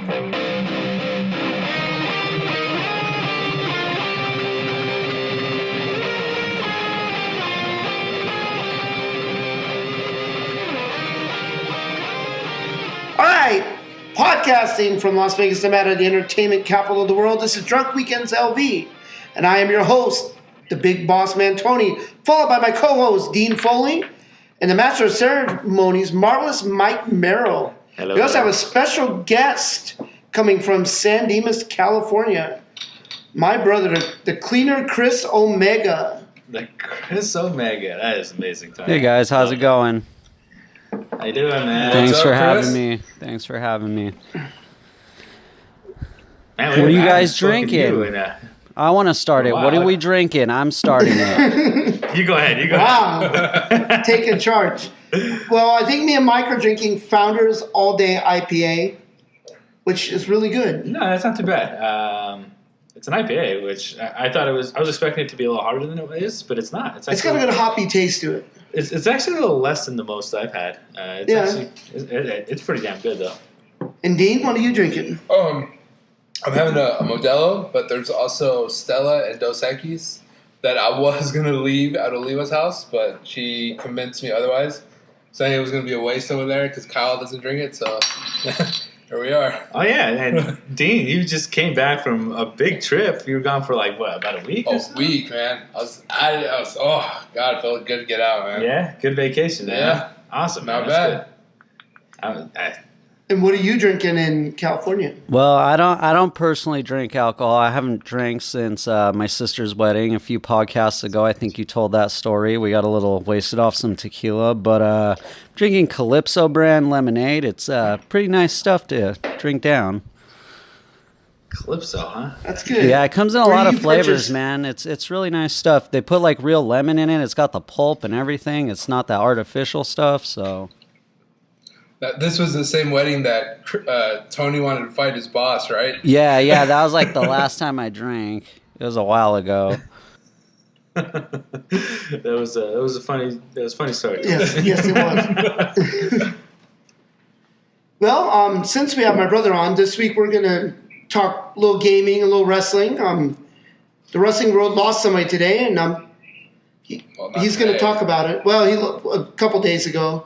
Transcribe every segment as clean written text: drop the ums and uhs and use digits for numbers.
All right, podcasting from Las Vegas, Nevada, the entertainment capital of the world. This is Drunk Weekends LV, and I am your host, the big boss man Tony, followed by my co-host Dean Foley, and the master of ceremonies, marvelous Mike Merrill. Hello. We also have a special guest coming from San Dimas, California. My brother, the cleaner Chris Omega. The Chris Omega. That is amazing. Tony. Hey guys, how's it going? How you doing, man? Thanks What's for up, having Chris? me. Thanks for having me. Man, What are you guys spoken to drinking? you in, I want to start it. Wow. What are we drinking? I'm starting it. you go ahead. You go Wow, taking charge. Well, I think me and Mike are drinking Founders All Day IPA, which is really good. No, that's not too bad. It's an IPA, which I thought it was. I was expecting it to be a little harder than it is, but it's not. It's got a good hoppy taste to it. It's actually a little less than the most I've had. It's pretty damn good though. And Dean, what are you drinking? I'm having a Modelo, but there's also Stella and Dos Equis that I was going to leave out of Leva's house, but she convinced me otherwise, saying it was going to be a waste over there because Kyle doesn't drink it, so here we are. Oh yeah, and Dean, you just came back from a big trip. You were gone for like what, about a week? Or A so? week, man. I was, oh, God, it felt good to get out, man. Yeah, good vacation. Man. Yeah. Awesome. Not man. That's bad. good. And what are you drinking in California? Well, I don't personally drink alcohol. I haven't drank since my sister's wedding a few podcasts ago. I think you told that story. We got a little wasted off some tequila, but drinking Calypso brand lemonade. It's pretty nice stuff to drink down. Calypso, huh? That's good. Yeah, it comes in a Where lot do of you flavors, purchase- man. It's really nice stuff. They put like real lemon in it. It's got the pulp and everything. It's not that artificial stuff, so... This was the same wedding that Tony wanted to fight his boss, right? Yeah, that was like the last time I drank. It was a while ago. that was a funny story. Yes, it was. Well, since we have my brother on, this week we're going to talk a little gaming, a little wrestling. The wrestling world lost somebody today, and he's going to talk about it. Well, a couple days ago.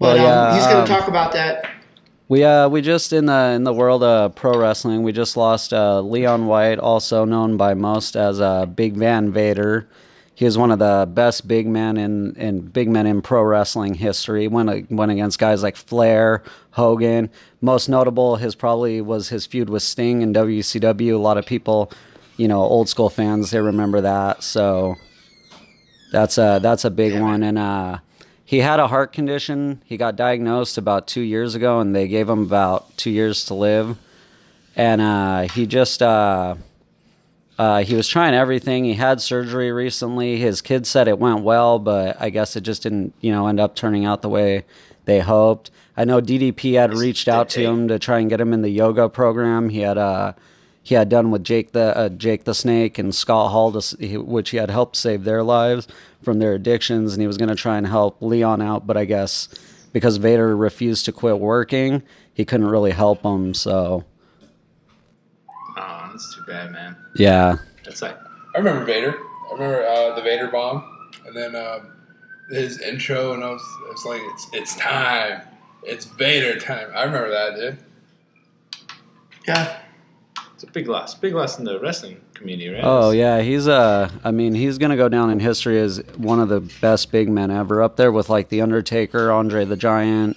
But he's going to talk about that. We just in the world of pro wrestling, we just lost Leon White, also known by most as Big Van Vader. He was one of the best big men in pro wrestling history. Went against guys like Flair, Hogan. Most notable was his feud with Sting in WCW. A lot of people, old school fans, they remember that. So that's a big one. And he had a heart condition. He got diagnosed about 2 years ago, and they gave him about 2 years to live. And he was trying everything. He had surgery recently. His kids said it went well, but I guess it just didn't, end up turning out the way they hoped. I know DDP had reached out to him to try and get him in the yoga program. He had done with Jake the Snake and Scott Hall, which he had helped save their lives from their addictions, and he was going to try and help Leon out, but I guess because Vader refused to quit working, he couldn't really help him, so... Oh, that's too bad, man. Yeah. That's like... I remember Vader. I remember the Vader bomb, and then his intro, and I was like, it's time. It's Vader time. I remember that, dude. Yeah. It's a big loss in the wrestling community, right? Oh, yeah, he's going to go down in history as one of the best big men ever, up there with, like, The Undertaker, Andre the Giant,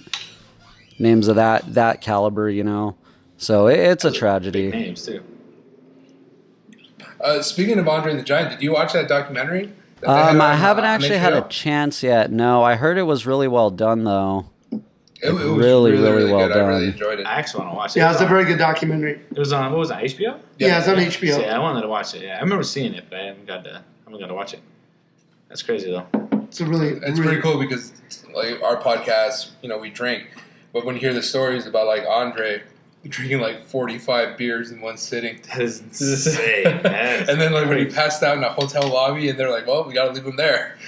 names of that caliber, So it's a tragedy. Big names, too. Speaking of Andre the Giant, did you watch that documentary? That they had I on, haven't actually had a HBO? chance yet, no. I heard it was really well done, though. It was really well good. I really done. enjoyed it. I actually want to watch it. Yeah, it's a very good documentary. It was on, what was it, HBO? Yeah, it's on HBO. Yeah, I wanted to watch it. Yeah, I remember seeing it, but I haven't got to watch it. That's crazy, though. It's really Pretty cool because, like, our podcast, we drink. But when you hear the stories about, like, Andre drinking, like, 45 beers in one sitting. That is insane. And then, like, when he passed out in a hotel lobby, and they're like, well, we got to leave him there.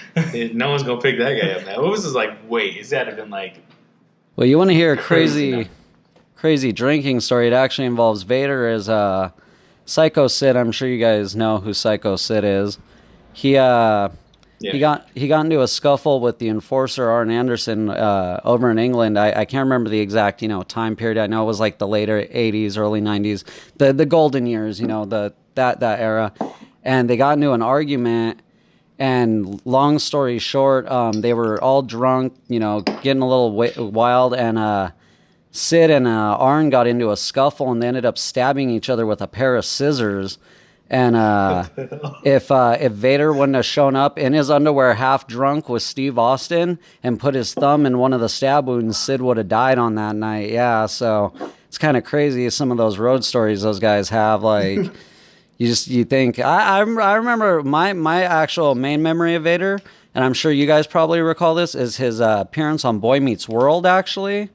No one's going to pick that guy up, man. What was his, like, weight? He's had to have been, like... Well, you want to hear a Crazy crazy drinking story. It actually involves Vader as Psycho Sid. I'm sure you guys know who Psycho Sid is. He got into a scuffle with the enforcer Arn Anderson over in England. I can't remember the exact time period. I know it was like the later 80s, early 90s, the golden years. That era, and they got into an argument. And long story short, they were all drunk, getting a little wild, and Sid and Arn got into a scuffle, and they ended up stabbing each other with a pair of scissors. And if Vader wouldn't have shown up in his underwear half drunk with Steve Austin and put his thumb in one of the stab wounds, Sid would have died on that night. Yeah, so it's kind of crazy some of those road stories those guys have. Like, you think... I remember my actual main memory of Vader, and I'm sure you guys probably recall this, is his appearance on Boy Meets World, actually.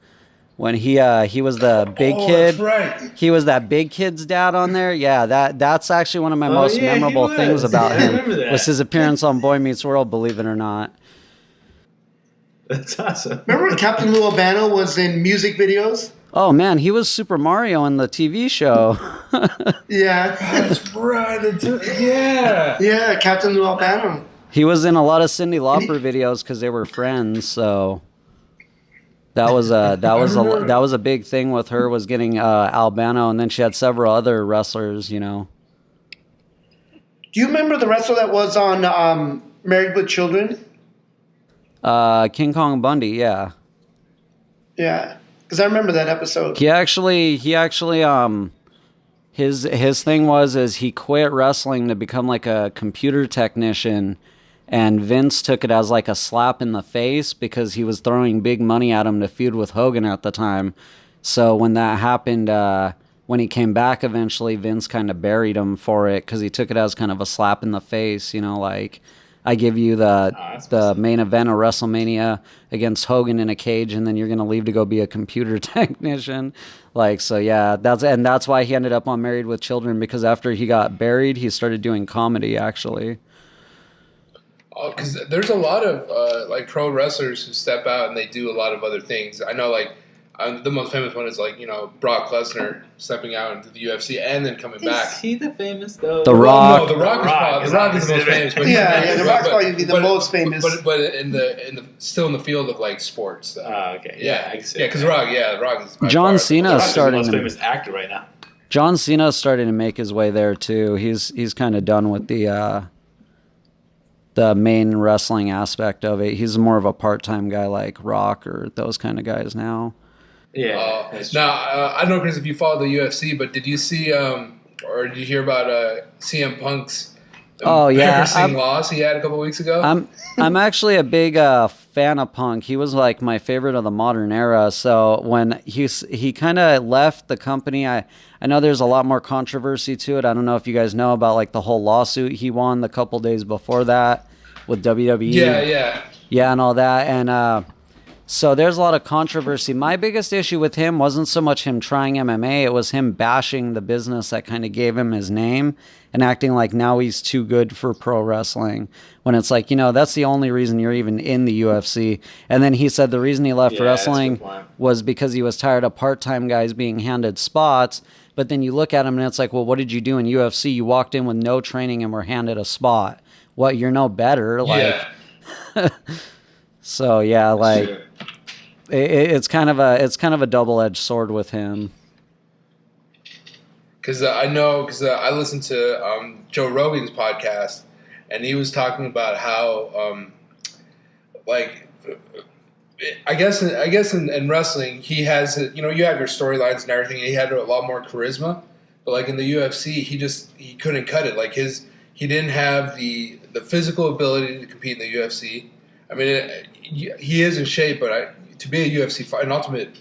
When he was the big kid. That's right. He was that big kid's dad on there. Yeah, that's actually one of my most memorable things about him was his appearance on Boy Meets World, believe it or not. That's awesome. Remember when Captain Lou Albano was in music videos? Oh man, he was Super Mario in the TV show. Yeah. That's right. Yeah. Yeah, Captain Lou Albano. He was in a lot of Cyndi Lauper videos because they were friends, so that was a big thing with her, was getting Albano, and then she had several other wrestlers, Do you remember the wrestler that was on Married with Children? King Kong Bundy, yeah. Yeah, because I remember that episode. He actually his thing was he quit wrestling to become like a computer technician. And Vince took it as like a slap in the face because he was throwing big money at him to feud with Hogan at the time. So when that happened, when he came back eventually, Vince kind of buried him for it because he took it as kind of a slap in the face. Like, I give you the main event of WrestleMania against Hogan in a cage, and then you're going to leave to go be a computer technician. Like, so yeah, that's why he ended up on Married with Children, because after he got buried, he started doing comedy, actually. Because there's a lot of like pro wrestlers who step out and they do a lot of other things. I know, like, the most famous one is like Brock Lesnar stepping out into the UFC and then coming back. Is he the famous though? The Rock. No, the Rock is the most famous. But Yeah, The Rock's probably the most famous. But in the still in the field of like sports. Okay. Yeah, I can see because The Rock is by John far Cena The is Rock is the starting most to famous actor right now. John Cena's starting to make his way there too. He's kind of done with the main wrestling aspect of it. He's more of a part-time guy like Rock or those kind of guys now. Yeah. Now, I don't know, Chris, if you follow the UFC, but did you see or did you hear about CM Punk's embarrassing loss he had a couple weeks ago? I'm actually a big fan of Punk. He was like my favorite of the modern era. So when he kind of left the company, I know there's a lot more controversy to it. I don't know if you guys know about like the whole lawsuit he won the couple days before that with WWE. Yeah, and all that. And so there's a lot of controversy. My biggest issue with him wasn't so much him trying MMA. It was him bashing the business that kind of gave him his name and acting like now he's too good for pro wrestling. When it's like, that's the only reason you're even in the UFC. And then he said the reason he left wrestling was because he was tired of part-time guys being handed spots. But then you look at him and it's like, well, what did you do in UFC? You walked in with no training and were handed a spot. What, you're no better? Like, so yeah, like it's kind of a double-edged sword with him. Because I listened to Joe Rogan's podcast, and he was talking about how I guess in wrestling he has you have your storylines and everything. And he had a lot more charisma, but like in the UFC, he couldn't cut it. Like he didn't have the physical ability to compete in the UFC. I mean, he is in shape, but to be a UFC fighter, an ultimate,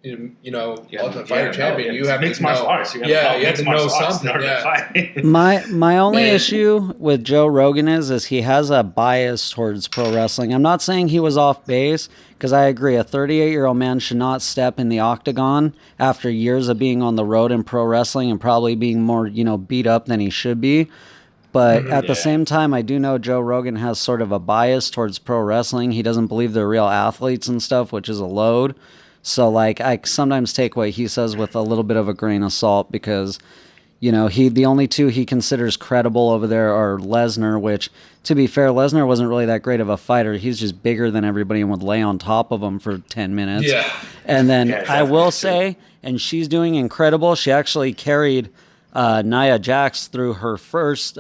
ultimate fighter champion, you have mixed to know, martial arts. You have to know something. My only issue with Joe Rogan is he has a bias towards pro wrestling. I'm not saying he was off base, because I agree, a 38-year-old man should not step in the octagon after years of being on the road in pro wrestling and probably being more, beat up than he should be. But at the same time, I do know Joe Rogan has sort of a bias towards pro wrestling. He doesn't believe they're real athletes and stuff, which is a load. So like I sometimes take what he says with a little bit of a grain of salt because, you know, the only two he considers credible over there are Lesnar, which, to be fair, Lesnar wasn't really that great of a fighter. He's just bigger than everybody and would lay on top of him for 10 minutes. Yeah. And then Yeah, I will definitely. say, and she's doing incredible, she actually carried Nia Jax through her first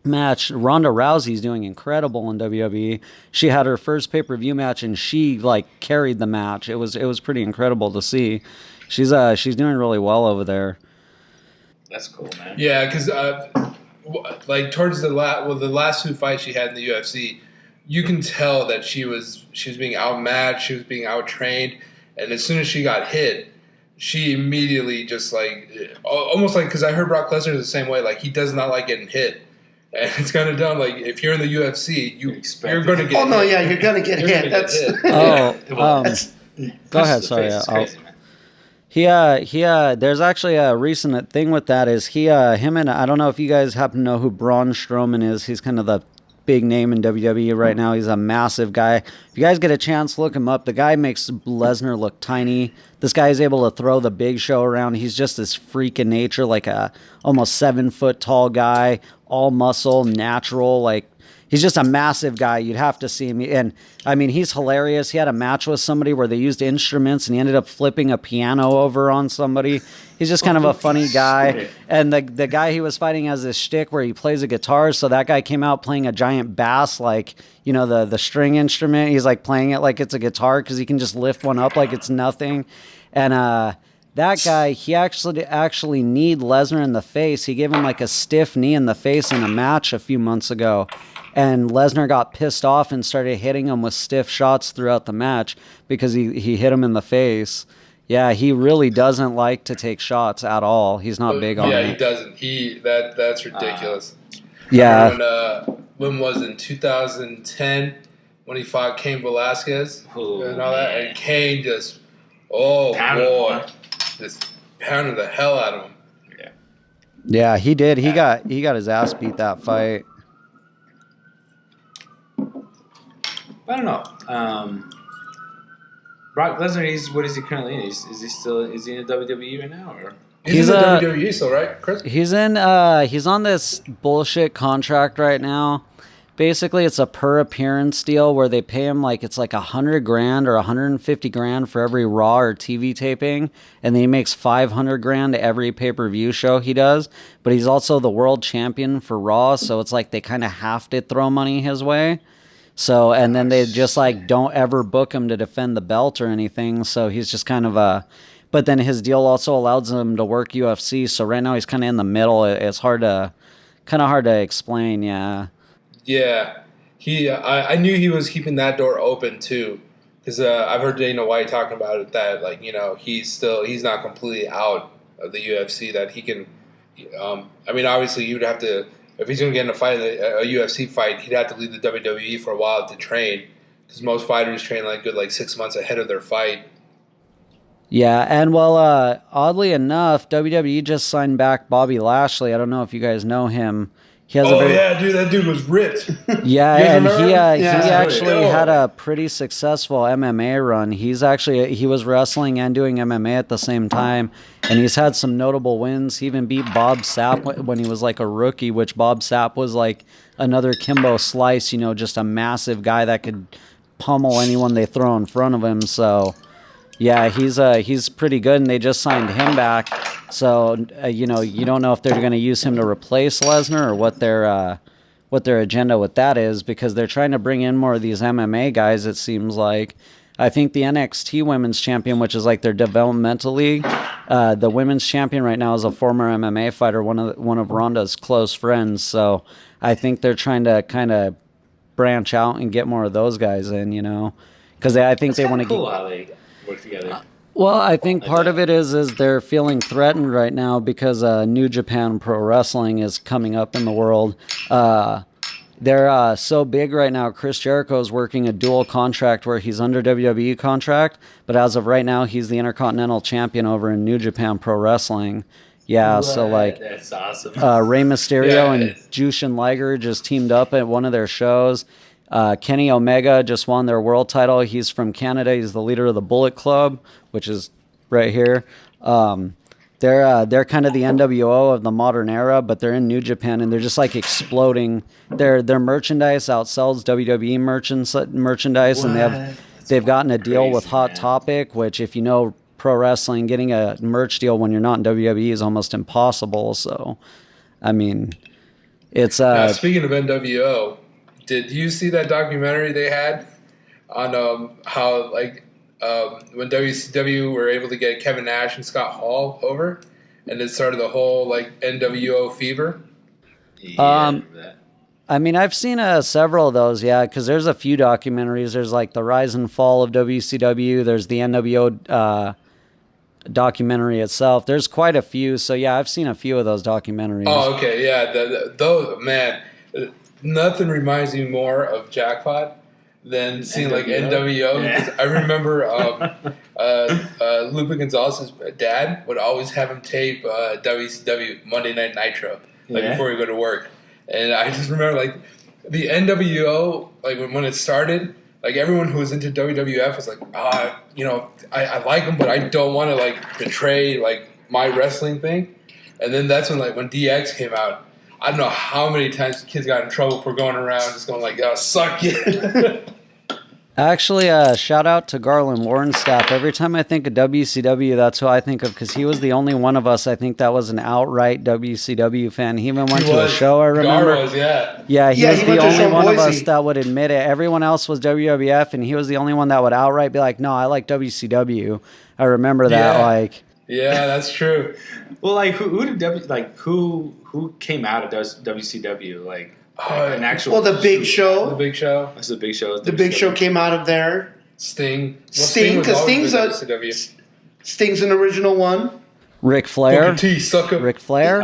match. Ronda Rousey's doing incredible in WWE. She had her first pay-per-view match and she like carried the match. It was pretty incredible to see. She's doing really well over there. That's cool, man. Yeah, because like towards the last two fights she had in the UFC, you can tell that she was being outmatched, she was being outtrained, and as soon as she got hit, she immediately just like almost like, because I heard Brock Lesnar is the same way. Like he does not like getting hit, and it's kind of dumb. Like if you're in the UFC, you're going to get. Oh no, hit. yeah, you're gonna get You're hit. gonna get That's hit. Go ahead. The Sorry. face is I'll- crazy, man. There's actually a recent thing with that is him and I don't know if you guys happen to know who Braun Strowman is. He's kind of the big name in WWE right now. He's a massive guy. If you guys get a chance, look him up. The guy makes Lesnar look tiny. This guy is able to throw the Big Show around. He's just this freak in nature, like a almost 7 foot tall guy, all muscle, natural, like. He's just a massive guy. You'd have to see him. And, I mean, he's hilarious. He had a match with somebody where they used instruments, and he ended up flipping a piano over on somebody. He's just kind of a funny guy. And the guy he was fighting has this shtick where he plays a guitar, so that guy came out playing a giant bass, like, you know, the string instrument. He's, like, playing it like it's a guitar because he can just lift one up like it's nothing. And that guy, he actually kneed Lesnar in the face. He gave him, like, a stiff knee in the face in a match a few months ago. And Lesnar got pissed off and started hitting him with stiff shots throughout the match because he hit him in the face. Yeah, he really doesn't like to take shots at all. He's not big on Yeah, it. he doesn't. That's ridiculous. Yeah. I remember when was it, in 2010 when he fought Cain Velasquez Ooh, and all that, man. and Cain just, oh Pounded boy, him. just pounded the hell out of him. Yeah. Yeah, he did. He got his ass beat that fight. I don't know. Brock Lesnar, what is he currently in? Is he in the WWE right now? Or? He's in the WWE still, right, Chris? He's on this bullshit contract right now. Basically, it's a per appearance deal where they pay him like it's like $100,000 or $150,000 for every Raw or TV taping, and then he makes $500,000 every pay-per-view show he does. But he's also the world champion for Raw, so it's like they kind of have to throw money his way. So, and then they just like don't ever book him to defend the belt or anything. So he's just kind of but then his deal also allows him to work UFC. So right now he's kind of in the middle. It's kind of hard to explain. Yeah. Yeah, I knew he was keeping that door open too, because I've heard Dana White talking about it, that like, you know, he's not completely out of the UFC, that he can. I mean, obviously you'd have to, if he's going to get in a fight, a UFC fight, he'd have to leave the WWE for a while to train, because most fighters train like 6 months ahead of their fight. Yeah, and well, oddly enough, WWE just signed back Bobby Lashley. I don't know if you guys know him. He has Yeah, dude, that dude was ripped. Yeah, You guys and remember he him? actually Yeah. had a pretty successful MMA run. He was wrestling and doing MMA at the same time, and he's had some notable wins. He even beat Bob Sapp when he was like a rookie, which Bob Sapp was like another Kimbo Slice, you know, just a massive guy that could pummel anyone they throw in front of him. So, yeah, he's pretty good, and they just signed him back. So, you know, you don't know if they're going to use him to replace Lesnar or what their agenda with that is, because they're trying to bring in more of these MMA guys, it seems like. I think the NXT Women's Champion, which is like their developmental league, the women's champion right now is a former MMA fighter, one of Ronda's close friends. So I think they're trying to kind of branch out and get more of those guys in, you know, because I think they want to cool how they work together. Well, I think part of it is they're feeling threatened right now because New Japan Pro Wrestling is coming up in the world. They're so big right now. Chris Jericho is working a dual contract where he's under WWE contract, but as of right now, he's the Intercontinental Champion over in New Japan Pro Wrestling. Yeah, so like that's awesome. Rey Mysterio Yeah, and Jushin Liger just teamed up at one of their shows. Kenny Omega just won their world title. He's from Canada. He's the leader of the Bullet Club, which is right here. They're kind of the NWO of the modern era, but they're in New Japan and they're just like exploding. Their merchandise outsells WWE merchandise, What? and they've gotten a deal with crazy, Hot man. Topic, which if you know pro wrestling, getting a merch deal when you're not in WWE is almost impossible. So, I mean, it's Now, speaking of NWO, did you see that documentary they had on how when WCW were able to get Kevin Nash and Scott Hall over, and it started the whole like NWO fever? Yeah, I Um, remember that. I mean, I've seen several of those, yeah, because there's a few documentaries. There's like the rise and fall of WCW. There's the NWO documentary itself. There's quite a few. So, yeah, I've seen a few of those documentaries. Oh, okay, yeah. Those, man, nothing reminds me more of Jackpot than seeing like NWO. Yeah. 'Cause I remember Lupe Gonzalez's dad would always have him tape WCW Monday Night Nitro before he go to work. And I just remember like the NWO, like when it started, like everyone who was into WWF was like, I like them, but I don't want to like betray like my wrestling thing. And then that's when DX came out. I don't know how many times kids got in trouble for going around just going like, "Oh, suck it." Actually, shout out to Garland Warrenstaff. Every time I think of WCW, that's who I think of because he was the only one of us, I think, that was an outright WCW fan. He even went to a show, I remember. Gar was, yeah. Yeah, he was he the went to a show only in one of us Boise. that would admit it. Everyone else was WWF, and he was the only one that would outright be like, no, I like WCW. I remember that, Yeah. like... Yeah, that's true. Well, like who came out of WCW? Like an actual. Well, the Big Show. The Big Show. That's the Big Show. The Big Show came out of there. Sting. Sting, was 'cause always Sting's in WCW. Sting's an original one. Ric Flair. Booker T, sucker. Ric Flair.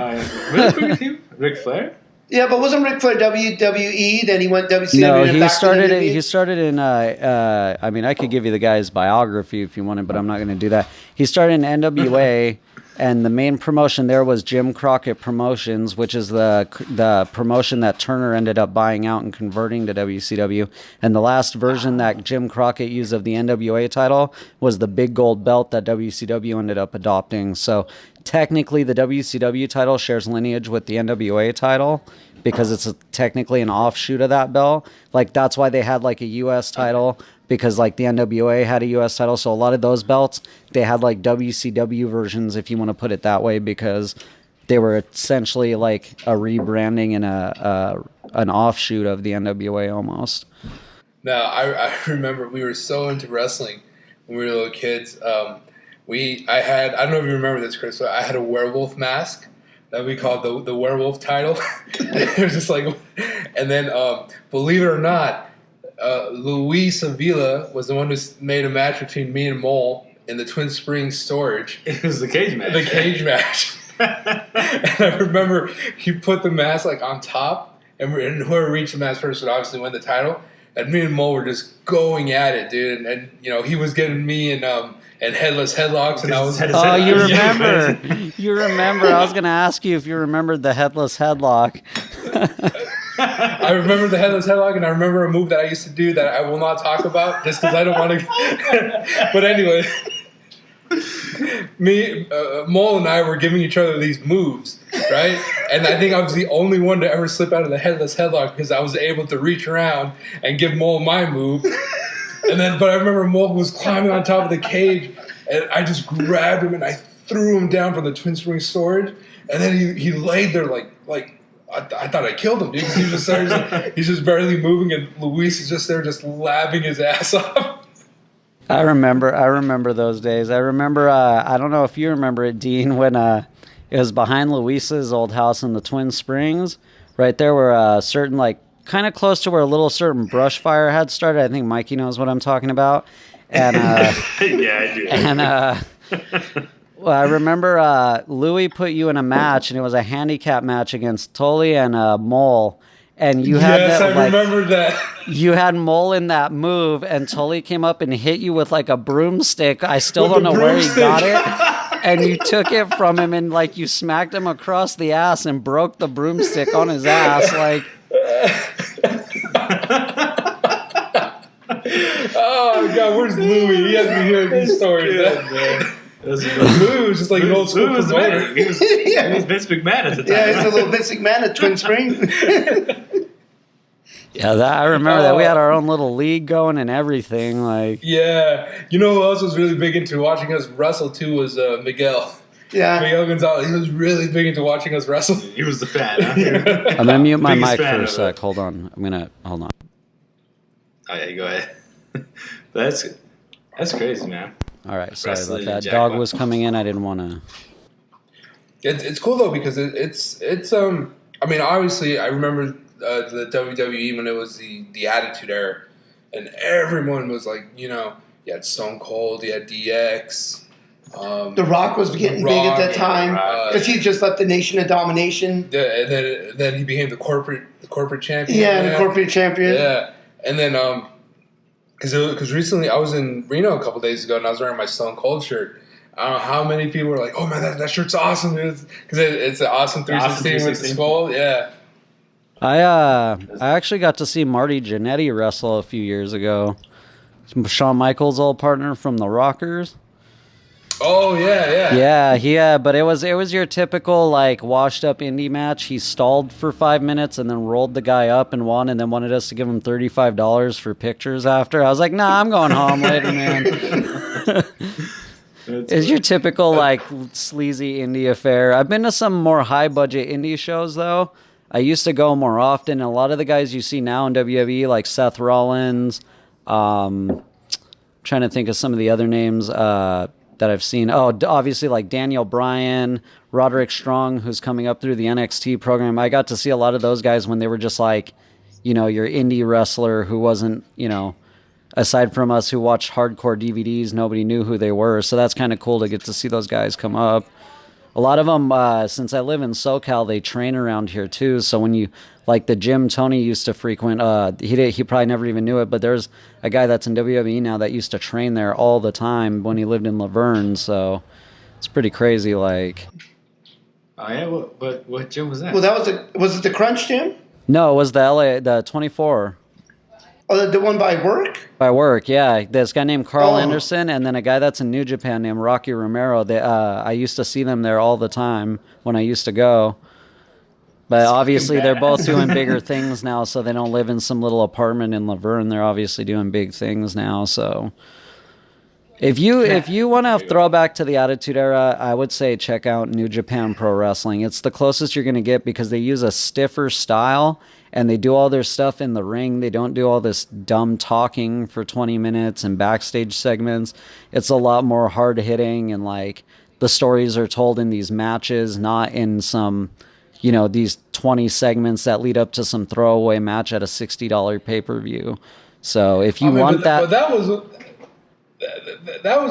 Really? Ric Flair? Yeah, but wasn't Ric Flair WWE? Then he went WCW. No, and he back to started. WWE? He started in. I mean, I could give you the guy's biography if you wanted, but I'm not going to do that. He started in NWA, and the main promotion there was Jim Crockett Promotions, which is the promotion that Turner ended up buying out and converting to WCW. And the last version that Jim Crockett used of the NWA title was the big gold belt that WCW ended up adopting. So technically, the WCW title shares lineage with the NWA title because it's technically an offshoot of that belt. Like that's why they had like a U.S. title. Because like the NWA had a U.S. title, so a lot of those belts they had like WCW versions, if you want to put it that way, because they were essentially like a rebranding and an offshoot of the NWA almost. Now, I remember we were so into wrestling when we were little kids. I don't know if you remember this, Chris, but I had a werewolf mask that we called the werewolf title. It was just like, and then believe it or not, Luis Avila was the one who made a match between me and Mole in the Twin Springs storage. It was the cage match. The cage match. And I remember he put the mask like on top, and whoever reached the mask first would obviously win the title. And me and Mole were just going at it, dude. And he was getting me in headless headlocks, and I was. Oh, you remember? You remember? I was gonna ask you if you remembered the headless headlock. I remember the headless headlock, and I remember a move that I used to do that I will not talk about just because I don't want to. But anyway, Mole and I were giving each other these moves, right? And I think I was the only one to ever slip out of the headless headlock because I was able to reach around and give Mole my move. But I remember Mole was climbing on top of the cage, and I just grabbed him and I threw him down from the Twin Springs storage, and then he laid there like. I thought I killed him, dude. 'Cause he was just there, he's just barely moving, and Luis is just there, just laughing his ass off. I remember those days. I remember. I don't know if you remember it, Dean, when it was behind Luis's old house in the Twin Springs. Right there, where certain like kind of close to where a little certain brush fire had started. I think Mikey knows what I'm talking about. And Yeah, I do. and well, I remember Louis put you in a match, and it was a handicap match against Tully and Mole. And you had Yes, that, I remember that. You had Mole in that move, and Tully came up and hit you with like a broomstick. I still With don't a know where he broomstick. got it. And you took it from him, and like you smacked him across the ass and broke the broomstick on his ass. Like Oh God, where's Louis? He hasn't been hearing these stories. man. Louis was just like an old school promoter. He was Vince McMahon at the time. Yeah, he's a little Vince McMahon at Twin Springs. Yeah, I remember that. We had our own little league going and everything. Like, Yeah. You know who else was really big into watching us wrestle too was Miguel. Yeah. Miguel Gonzalez. He was really big into watching us wrestle. He was the fan, huh? I'm going to mute my Biggest mic fan for a of sec. it. Hold on. Hold on. Oh, yeah, go ahead. That's crazy, man. All right, sorry about Wrestling that. Jackpot. Dog was coming in. I didn't want to. It's cool though because it's I mean obviously I remember the WWE when it was the Attitude Era, and everyone was like, you had Stone Cold, you had DX. The Rock was getting big at that time because he just left the Nation of Domination. Yeah, and then he became the corporate champion. Yeah, the corporate champion. Yeah, and then because recently I was in Reno a couple days ago and I was wearing my Stone Cold shirt. I don't know how many people were like, "Oh man, that shirt's awesome!" Because it's an awesome 316 with the skull. Yeah. I actually got to see Marty Jannetty wrestle a few years ago. Shawn Michaels' old partner from the Rockers. Oh yeah. Yeah, but it was your typical like washed up indie match. He stalled for 5 minutes and then rolled the guy up and won, and then wanted us to give him $35 for pictures after. I was like, nah, I'm going home later, man. It's your typical like sleazy indie affair. I've been to some more high budget indie shows though. I used to go more often. And a lot of the guys you see now in WWE, like Seth Rollins, trying to think of some of the other names that I've seen. Oh, obviously like Daniel Bryan, Roderick Strong, who's coming up through the NXT program. I got to see a lot of those guys when they were just like, your indie wrestler who wasn't, aside from us who watched hardcore DVDs, nobody knew who they were. So that's kind of cool to get to see those guys come up. A lot of them, since I live in SoCal, they train around here too. So when you, like the gym Tony used to frequent, he probably never even knew it, but there's a guy that's in WWE now that used to train there all the time when he lived in Laverne. So it's pretty crazy. Like, Oh yeah, what gym was that? Well, was it the Crunch Gym? no, it was the 24 Oh, the one by work? by work. Yeah, this guy named Carl Oh. Anderson, and then a guy that's in New Japan named Rocky Romero. I used to see them there all the time when I used to go. But obviously, they're both doing bigger things now, so they don't live in some little apartment in Laverne. They're obviously doing big things now. So, if you want to throw back to the Attitude Era, I would say check out New Japan Pro Wrestling. It's the closest you're going to get because they use a stiffer style and they do all their stuff in the ring. They don't do all this dumb talking for 20 minutes and backstage segments. It's a lot more hard hitting, and like the stories are told in these matches, not in some, these 20 segments that lead up to some throwaway match at a $60 pay-per-view. So if you want that... But that was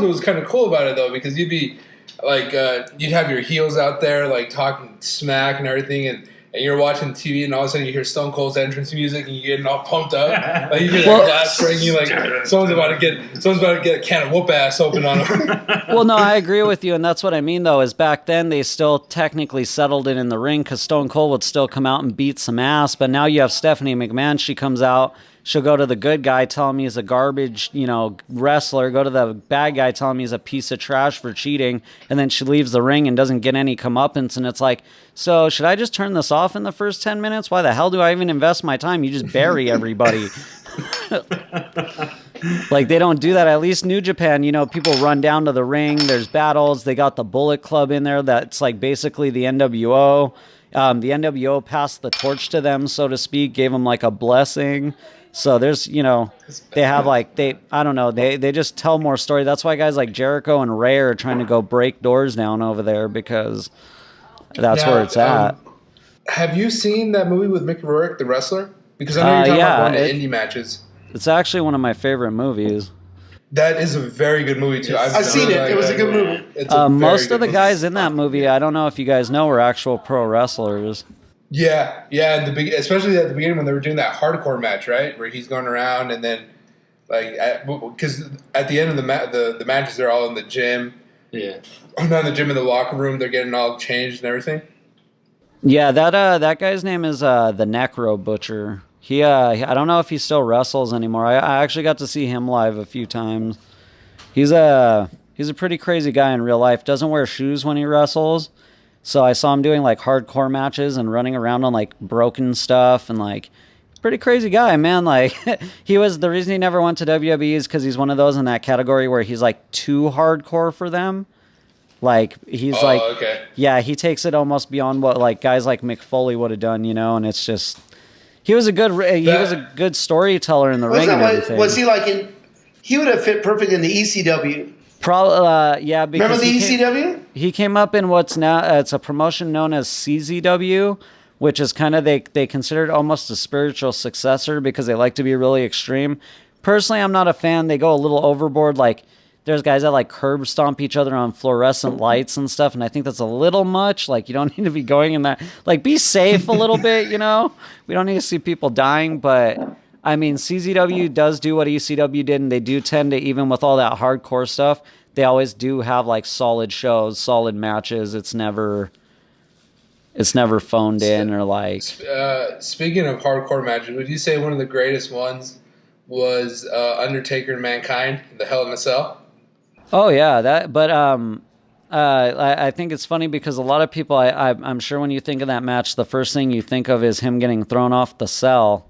what was kind of cool about it though, because you'd be like, you'd have your heels out there like talking smack and everything, and you're watching TV, and all of a sudden you hear Stone Cold's entrance music, and you're getting all pumped up. Like you hear that glass ring, you like someone's about to get a can of whoop ass open on them. Well, no, I agree with you, and that's what I mean though. Is back then they still technically settled it in the ring because Stone Cold would still come out and beat some ass, but now you have Stephanie McMahon. She comes out. She'll go to the good guy, tell him he's a garbage, wrestler. Go to the bad guy, tell him he's a piece of trash for cheating. And then she leaves the ring and doesn't get any comeuppance. And it's like, so should I just turn this off in the first 10 minutes? Why the hell do I even invest my time? You just bury everybody. Like, they don't do that. At least New Japan, people run down to the ring. There's battles. They got the Bullet Club in there. That's like basically the NWO. The NWO passed the torch to them, so to speak, gave them like a blessing. So there's, they have like, they just tell more story. That's why guys like Jericho and Ray are trying to go break doors down over there because that's where it's at. Have you seen that movie with Mickey Rourke, the wrestler? Because I know you're talking about going to indie matches. It's actually one of my favorite movies. That is a very good movie too. I've seen it. It was a good movie. Most of the guys in that movie, I don't know if you guys know, were actual pro wrestlers. Yeah. Especially at the beginning when they were doing that hardcore match, right, where he's going around, and then because at the end of the matches, they're all in the gym. Yeah, not in the gym, in the locker room. They're getting all changed and everything. Yeah, that guy's name is the Necro Butcher. I don't know if he still wrestles anymore. I actually got to see him live a few times. He's a pretty crazy guy in real life. Doesn't wear shoes when he wrestles. So I saw him doing like hardcore matches and running around on like broken stuff and like pretty crazy guy, man. Like the reason he never went to WWE is because he's one of those in that category where he's like too hardcore for them. Like he's okay. Yeah, he takes it almost beyond what like guys like Mick Foley would have done, and it's just he was a good storyteller in the ring and everything. Was he like he would have fit perfect in the ECW? Probably, yeah. Because remember the ECW? He came up in what's now it's a promotion known as CZW, which is kind of they consider it almost a spiritual successor because they like to be really extreme. Personally, I'm not a fan. They go a little overboard. Like there's guys that like curb stomp each other on fluorescent lights and stuff, and I think that's a little much. Like you don't need to be going in that. Like be safe a little bit, We don't need to see people dying, but. I mean, CZW does do what ECW did, and they do tend to, even with all that hardcore stuff, they always do have like solid shows, solid matches. It's never phoned in or like. Speaking of hardcore matches, would you say one of the greatest ones was Undertaker Mankind in the Hell in a Cell? Oh yeah, that. But I think it's funny because a lot of people, I'm sure when you think of that match, the first thing you think of is him getting thrown off the cell.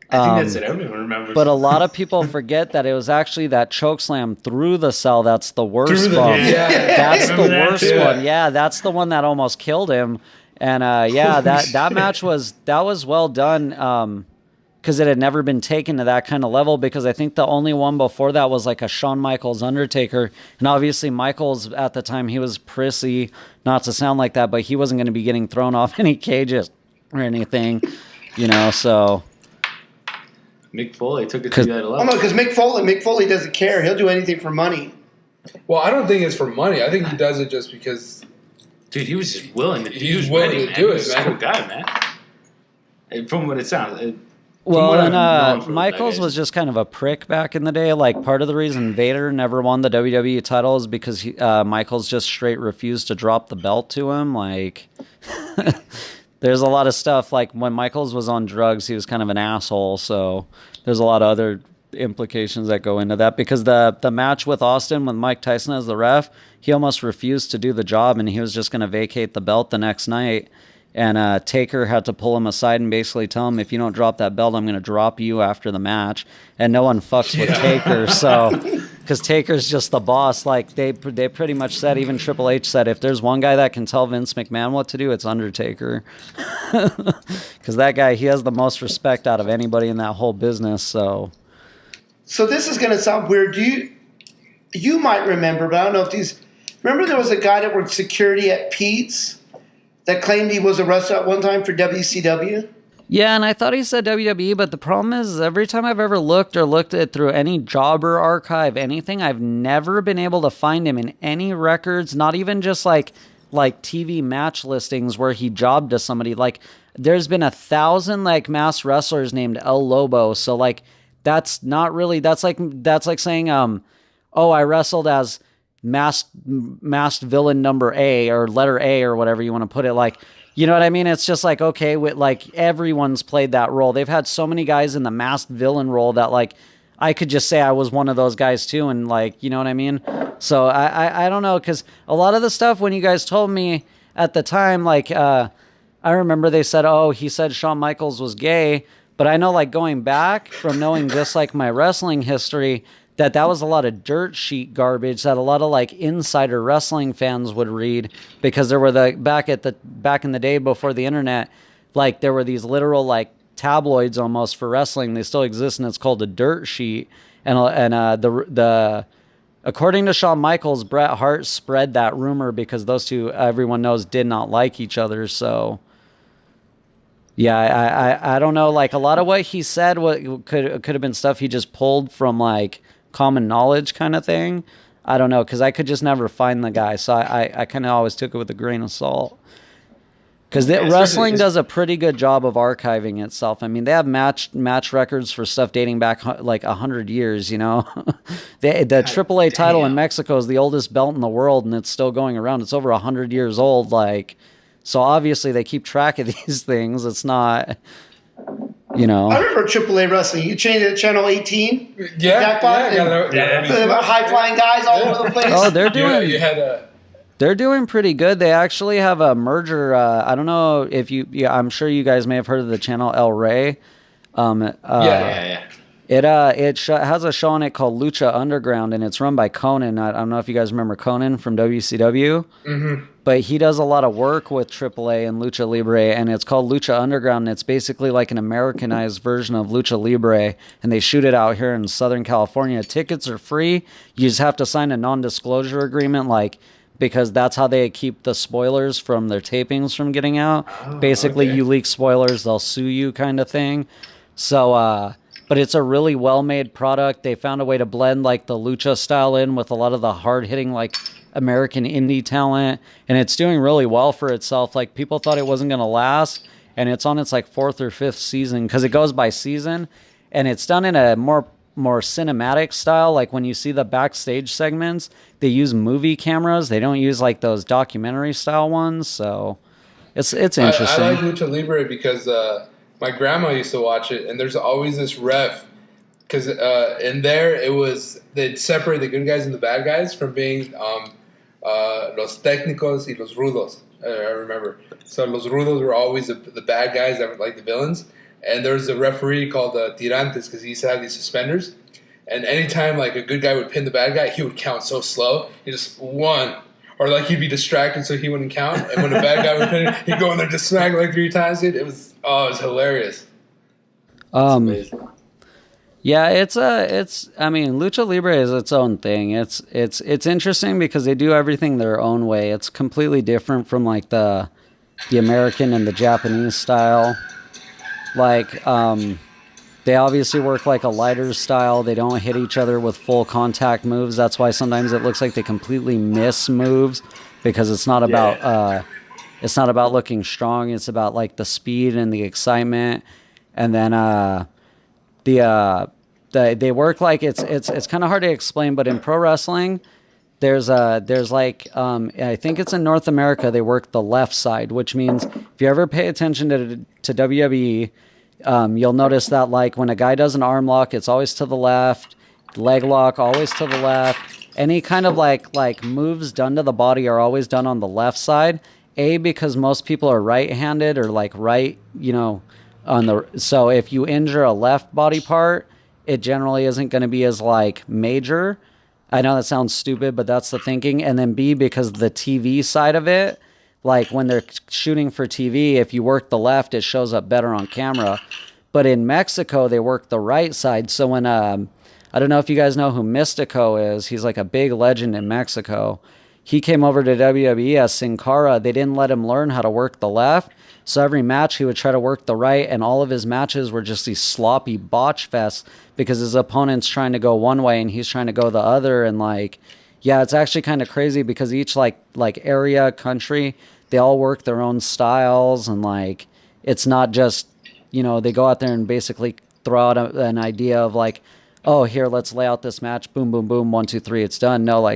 I think that's it. Everyone remembers. But a lot of people forget that it was actually that chokeslam through the cell. That's the worst bump. Yeah. That's the worst one. Yeah, that's the one that almost killed him. And that match was well done because it had never been taken to that kind of level. Because I think the only one before that was like a Shawn Michaels Undertaker, and obviously Michaels at the time he was prissy, not to sound like that, but he wasn't going to be getting thrown off any cages or anything, So. Mick Foley took it to that level. Oh no, because Mick Foley doesn't care. He'll do anything for money. Well, I don't think it's for money. I think he does it just because. Dude, he was just willing to. He was willing to do it, man. Cool guy, man. And from what it sounds. Michaels was just kind of a prick back in the day. Like part of the reason Vader never won the WWE title is because Michaels just straight refused to drop the belt to him. Like. There's a lot of stuff, like when Michaels was on drugs, he was kind of an asshole, so there's a lot of other implications that go into that, because the match with Austin with Mike Tyson as the ref, he almost refused to do the job, and he was just going to vacate the belt the next night, and Taker had to pull him aside and basically tell him, if you don't drop that belt, I'm going to drop you after the match, and no one fucks with Taker, so... Because Taker's just the boss. Like they pretty much said, even Triple H said, if there's one guy that can tell Vince McMahon what to do, it's Undertaker. Because that guy, he has the most respect out of anybody in that whole business. So this is going to sound weird. You might remember, but I don't know if these. Remember, there was a guy that worked security at Pete's that claimed he was a wrestler at one time for WCW. Yeah, and I thought he said WWE, but the problem is every time I've ever looked at through any jobber archive, anything, I've never been able to find him in any records, not even just like TV match listings where he jobbed to somebody. Like there's been 1,000 like masked wrestlers named El Lobo, so like that's not really that's like saying I wrestled as masked villain number A or letter A or whatever you want to put it, like. You know what I mean? It's just like, okay, like everyone's played that role. They've had so many guys in the masked villain role that like I could just say I was one of those guys too, and like, you know what I mean? So I don't know, because a lot of the stuff when you guys told me at the time, like I remember they said, he said Shawn Michaels was gay, but I know like going back from knowing just like my wrestling history, that was a lot of dirt sheet garbage that a lot of like insider wrestling fans would read, because there were back in the day before the internet, like there were these literal like tabloids almost for wrestling. They still exist, and it's called a dirt sheet. And the according to Shawn Michaels, Bret Hart spread that rumor because those two, everyone knows, did not like each other. So yeah, I don't know. Like a lot of what he said, what could have been stuff he just pulled from like common knowledge kind of thing. I don't know, because I could just never find the guy, so I kind of always took it with a grain of salt. Because wrestling does a pretty good job of archiving itself. I mean, they have match records for stuff dating back like 100 years, the AAA title in Mexico is the oldest belt in the world, and it's still going around. It's over 100 years old. Like, so obviously they keep track of these things. It's not, I remember AAA wrestling. You changed it to Channel 18. Yeah, Jackpot. High flying guys all over the place. Oh, they're doing. You had a. They're doing pretty good. They actually have a merger. I don't know if you. Yeah, I'm sure you guys may have heard of the channel El Rey. Yeah. It has a show on it called Lucha Underground, and it's run by Conan. I don't know if you guys remember Conan from WCW, but he does a lot of work with AAA and Lucha Libre, and it's called Lucha Underground, and it's basically like an Americanized version of Lucha Libre, and they shoot it out here in Southern California. Tickets are free. You just have to sign a non-disclosure agreement, because that's how they keep the spoilers from their tapings from getting out. Basically, you leak spoilers, they'll sue you kind of thing. So, but it's a really well-made product. They found a way to blend the lucha style in with a lot of the hard-hitting American indie talent, and it's doing really well for itself. People thought it wasn't going to last, and it's on its 4th or 5th season because it goes by season, and it's done in a more cinematic style. When you see the backstage segments, they use movie cameras. They don't use those documentary style ones. So it's interesting. I like Lucha Libre because my grandma used to watch it, and there's always this ref because in there they'd separate the good guys and the bad guys from being los técnicos y los rudos. I remember. So los rudos were always the bad guys that were the villains. And there was a referee called Tirantes because he used to have these suspenders. And anytime a good guy would pin the bad guy, he would count so slow. He just one. Or he'd be distracted so he wouldn't count. And when the bad guy would pin him, he'd go in there just smack 3 times. Dude. It was hilarious. Yeah, Lucha Libre is its own thing. It's interesting because they do everything their own way. It's completely different from the American and the Japanese style. They obviously work a lighter style. They don't hit each other with full contact moves. That's why sometimes it looks like they completely miss moves because it's not about looking strong. It's about the speed and the excitement. And then they work it's kind of hard to explain, but in pro wrestling, there's I think it's in North America, they work the left side, which means if you ever pay attention to WWE, you'll notice that when a guy does an arm lock, it's always to the left, leg lock always to the left. Any kind of moves done to the body are always done on the left side. Because most people are right-handed or right, so if you injure a left body part, it generally isn't going to be as major. I know that sounds stupid, but that's the thinking. And then B, because the TV side of it, when they're shooting for TV, if you work the left, it shows up better on camera. But in Mexico, they work the right side. So when, I don't know if you guys know who Mystico is. He's a big legend in Mexico. He came over to WWE as Sin Cara. They didn't let him learn how to work the left. So every match he would try to work the right, and all of his matches were just these sloppy botch fests because his opponent's trying to go one way and he's trying to go the other. And it's actually kind of crazy because each area, country, they all work their own styles, and it's not just, they go out there and basically throw out an idea of oh, here, let's lay out this match, boom, boom, boom, 1, 2, 3, it's done. No,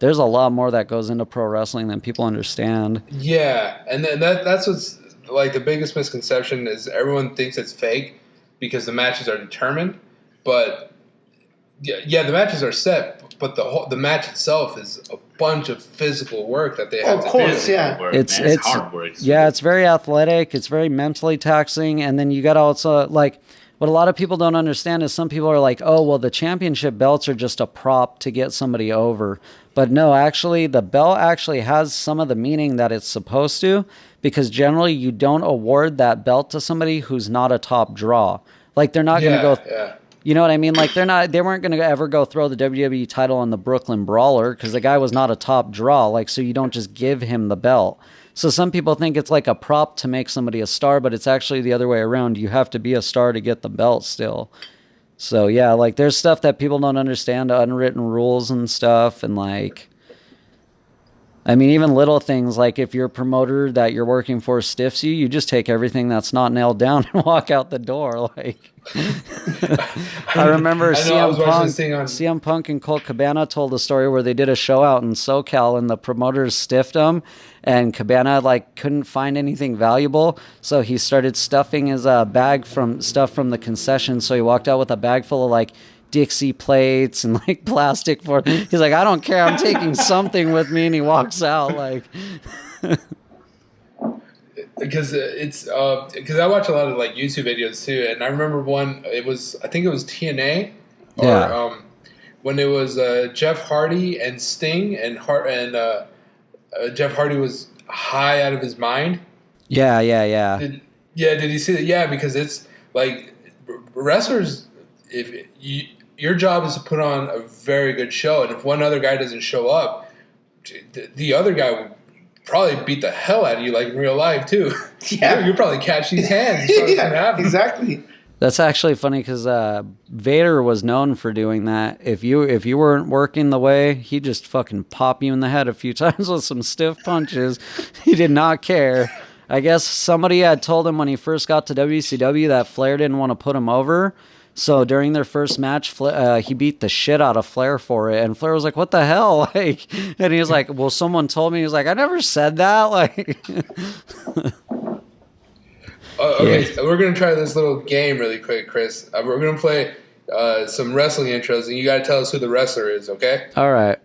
there's a lot more that goes into pro wrestling than people understand. Yeah, and then that's what's the biggest misconception is everyone thinks it's fake because the matches are determined, but the matches are set, but the match itself is a bunch of physical work that they have to do. Of course, yeah. It's hard work. Yeah, it's very athletic. It's very mentally taxing, and then you got to also what a lot of people don't understand is some people are oh, well, the championship belts are just a prop to get somebody over. But no, actually, the belt actually has some of the meaning that it's supposed to, because generally you don't award that belt to somebody who's not a top draw. They're not going to go... Yeah. You know what I mean? They weren't going to ever go throw the WWE title on the Brooklyn Brawler because the guy was not a top draw. So you don't just give him the belt. So some people think it's a prop to make somebody a star, but it's actually the other way around. You have to be a star to get the belt still. So yeah, there's stuff that people don't understand, unwritten rules and stuff, and I mean, even little things like if your promoter that you're working for stiffs you, you just take everything that's not nailed down and walk out the door. Like, I remember CM Punk and Colt Cabana told a story where they did a show out in SoCal and the promoters stiffed him, and Cabana like couldn't find anything valuable, so he started stuffing his bag from stuff from the concession. So he walked out with a bag full of like Dixie plates and like plastic for. He's like, I don't care, I'm taking something with me, and he walks out like. Because because I watch a lot of like YouTube videos too, and I remember one. I think it was TNA, or when it was Jeff Hardy and Sting, and Jeff Hardy was high out of his mind. Yeah. Did you see that? Yeah, because it's like wrestlers. If your job is to put on a very good show, and if one other guy doesn't show up, the other guy would probably beat the hell out of you, like in real life too. Yeah, you're probably catching his hands. Yeah, exactly. That's actually funny because Vader was known for doing that. If you weren't working the way, he'd just fucking pop you in the head a few times with some stiff punches. He did not care. I guess somebody had told him when he first got to WCW that Flair didn't want to put him over. So during their first match, he beat the shit out of Flair for it. And Flair was like, what the hell? Like, and he was like, well, someone told me. He was like, I never said that. Like, okay, so we're going to try this little game really quick, Chris. We're going to play some wrestling intros, and you got to tell us who the wrestler is, okay? All right.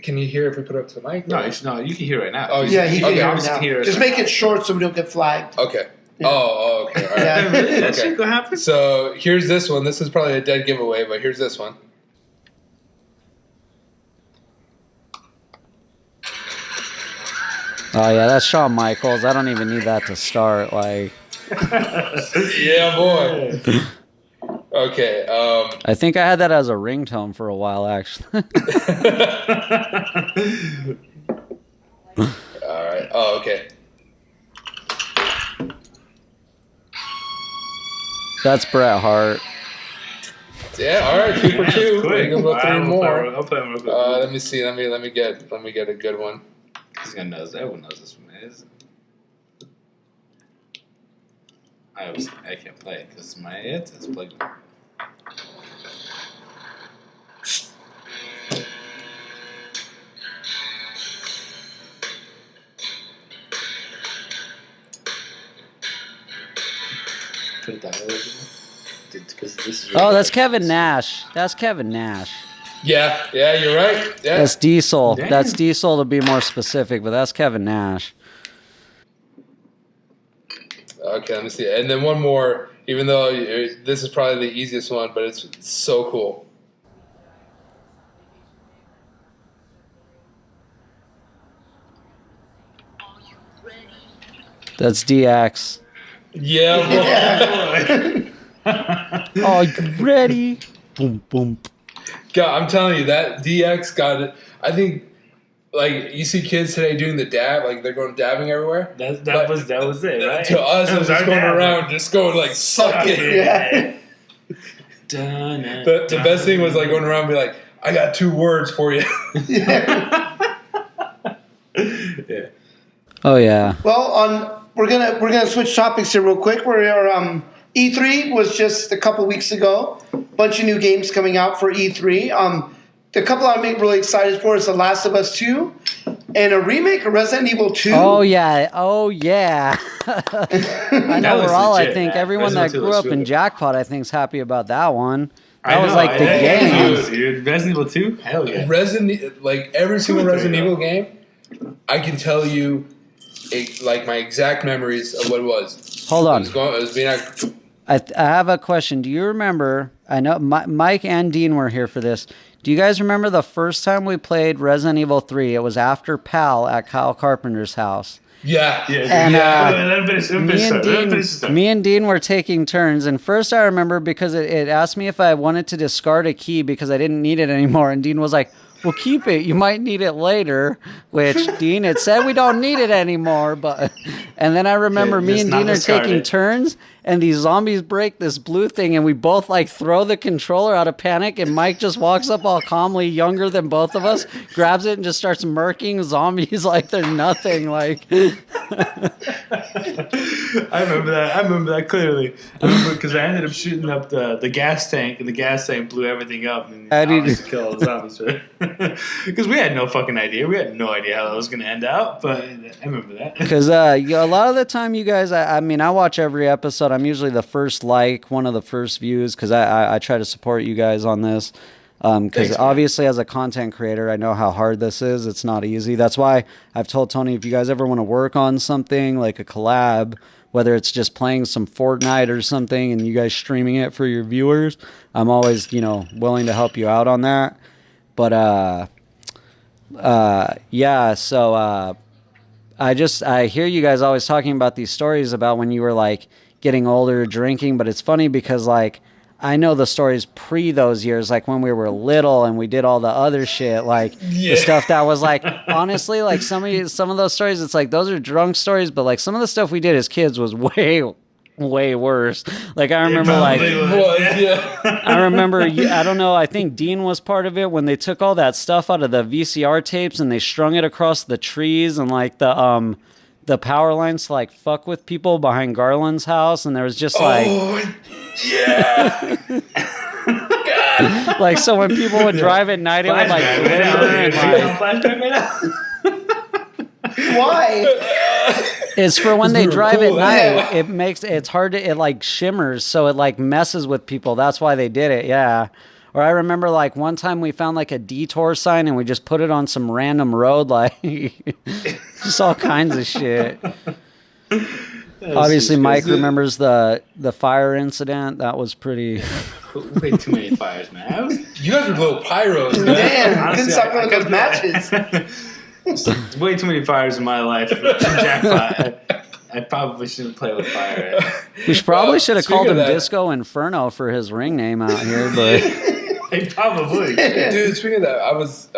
Can you hear if we put it up to the mic? No, you can hear right now. Oh, yeah, he can hear now. Just make now. it short so we don't get flagged. Okay. Yeah. Oh, okay. All right. Yeah. Really? That shit gonna happen? So here's this one. This is probably a dead giveaway, but here's this one. Oh yeah, that's Shawn Michaels. I don't even need that to start. Like, yeah, boy. Okay. I think I had that as a ringtone for a while, actually. All right. Oh, okay. That's Bret Hart. Yeah. All right. 2 for 2. We can go 3 more. I'll play one real quick. Let me see. Let me get a good one. He's gonna know. Everyone knows this one. I can't play it because it's plugged in. Put it that way. Oh, that's Kevin Nash. That's Kevin Nash. Yeah, you're right. Yeah. That's Diesel. Damn. That's Diesel to be more specific, but that's Kevin Nash. Okay, let me see. And then one more, even though this is probably the easiest one, but it's so cool. That's DX. Yeah, boy. Are you ready? Boom, boom. God, I'm telling you, that DX got it. I think, like, you see kids today doing the dab, like they're going dabbing everywhere. That was it, right? To us, it was just going around, just going like, suck it. Yeah. The best thing was like going around and be like, I got 2 words for you. Yeah. Yeah. Oh yeah. Well, we're gonna switch topics here real quick. E3 was just a couple weeks ago. Bunch of new games coming out for E3. The couple I'm really excited for is The Last of Us 2 and a remake of Resident Evil 2. Oh yeah. I know we're all. Legit. I think everyone Resident that Evil grew up really in Jackpot, I think, is happy about that one. I That was know, like the game. Dude. Resident Evil 2? Hell yeah. Like every single Resident though. Evil game, I can tell you like my exact memories of what it was. Hold on. It was being I have a question. Do you remember? I know Mike and Dean were here for this. Do you guys remember the first time we played Resident Evil 3? It was after PAL at Kyle Carpenter's house. Yeah. And me and Dean were taking turns. And first I remember because it asked me if I wanted to discard a key because I didn't need it anymore. And Dean was like, well, keep it. You might need it later, which Dean had said we don't need it anymore. And then I remember me and Dean are taking turns. and these zombies break this blue thing, and we both like throw the controller out of panic, and Mike just walks up all calmly, younger than both of us, grabs it and just starts murking zombies like they're nothing. Like I remember that clearly. I remember because I ended up shooting up the gas tank, and the gas tank blew everything up, and I didn't kill all the zombies. Because we had no fucking idea. We had no idea how that was going to end out, but I remember that. Because a lot of the time, you guys, I mean, I watch every episode. I'm usually the first one of the first views, because I try to support you guys on this. Because obviously, as a content creator, I know how hard this is. It's not easy. That's why I've told Tony, if you guys ever want to work on something like a collab, whether it's just playing some Fortnite or something and you guys streaming it for your viewers, I'm always, willing to help you out on that. But, yeah, so I hear you guys always talking about these stories about when you were, like, getting older, drinking, but it's funny because, like, I know the stories pre those years, like when we were little and we did all the other shit, like the stuff that was like, honestly, like some of those stories, it's like, those are drunk stories, but like some of the stuff we did as kids was way worse. Like I remember I remember, I don't know, I think Dean was part of it when they took all that stuff out of the VCR tapes and they strung it across the trees and like the power lines to like fuck with people behind Garland's house, and there was just like like so when people would drive at night it would like glimmer and like Why? It's for when they drive at night. It's hard to, it like shimmers, so it like messes with people. That's why they did it. Yeah. Or I remember like one time we found like a detour sign and we just put it on some random road, like just all kinds of shit. Obviously, Mike remembers the fire incident. That was pretty. Way too many fires, man. You guys were little pyros, man. Man, couldn't stop going to those matches. Way too many fires in my life. Jackpot. I probably shouldn't play with fire. We should have called him Disco Inferno for his ring name out here, but. Probably. Dude, speaking of that, I was,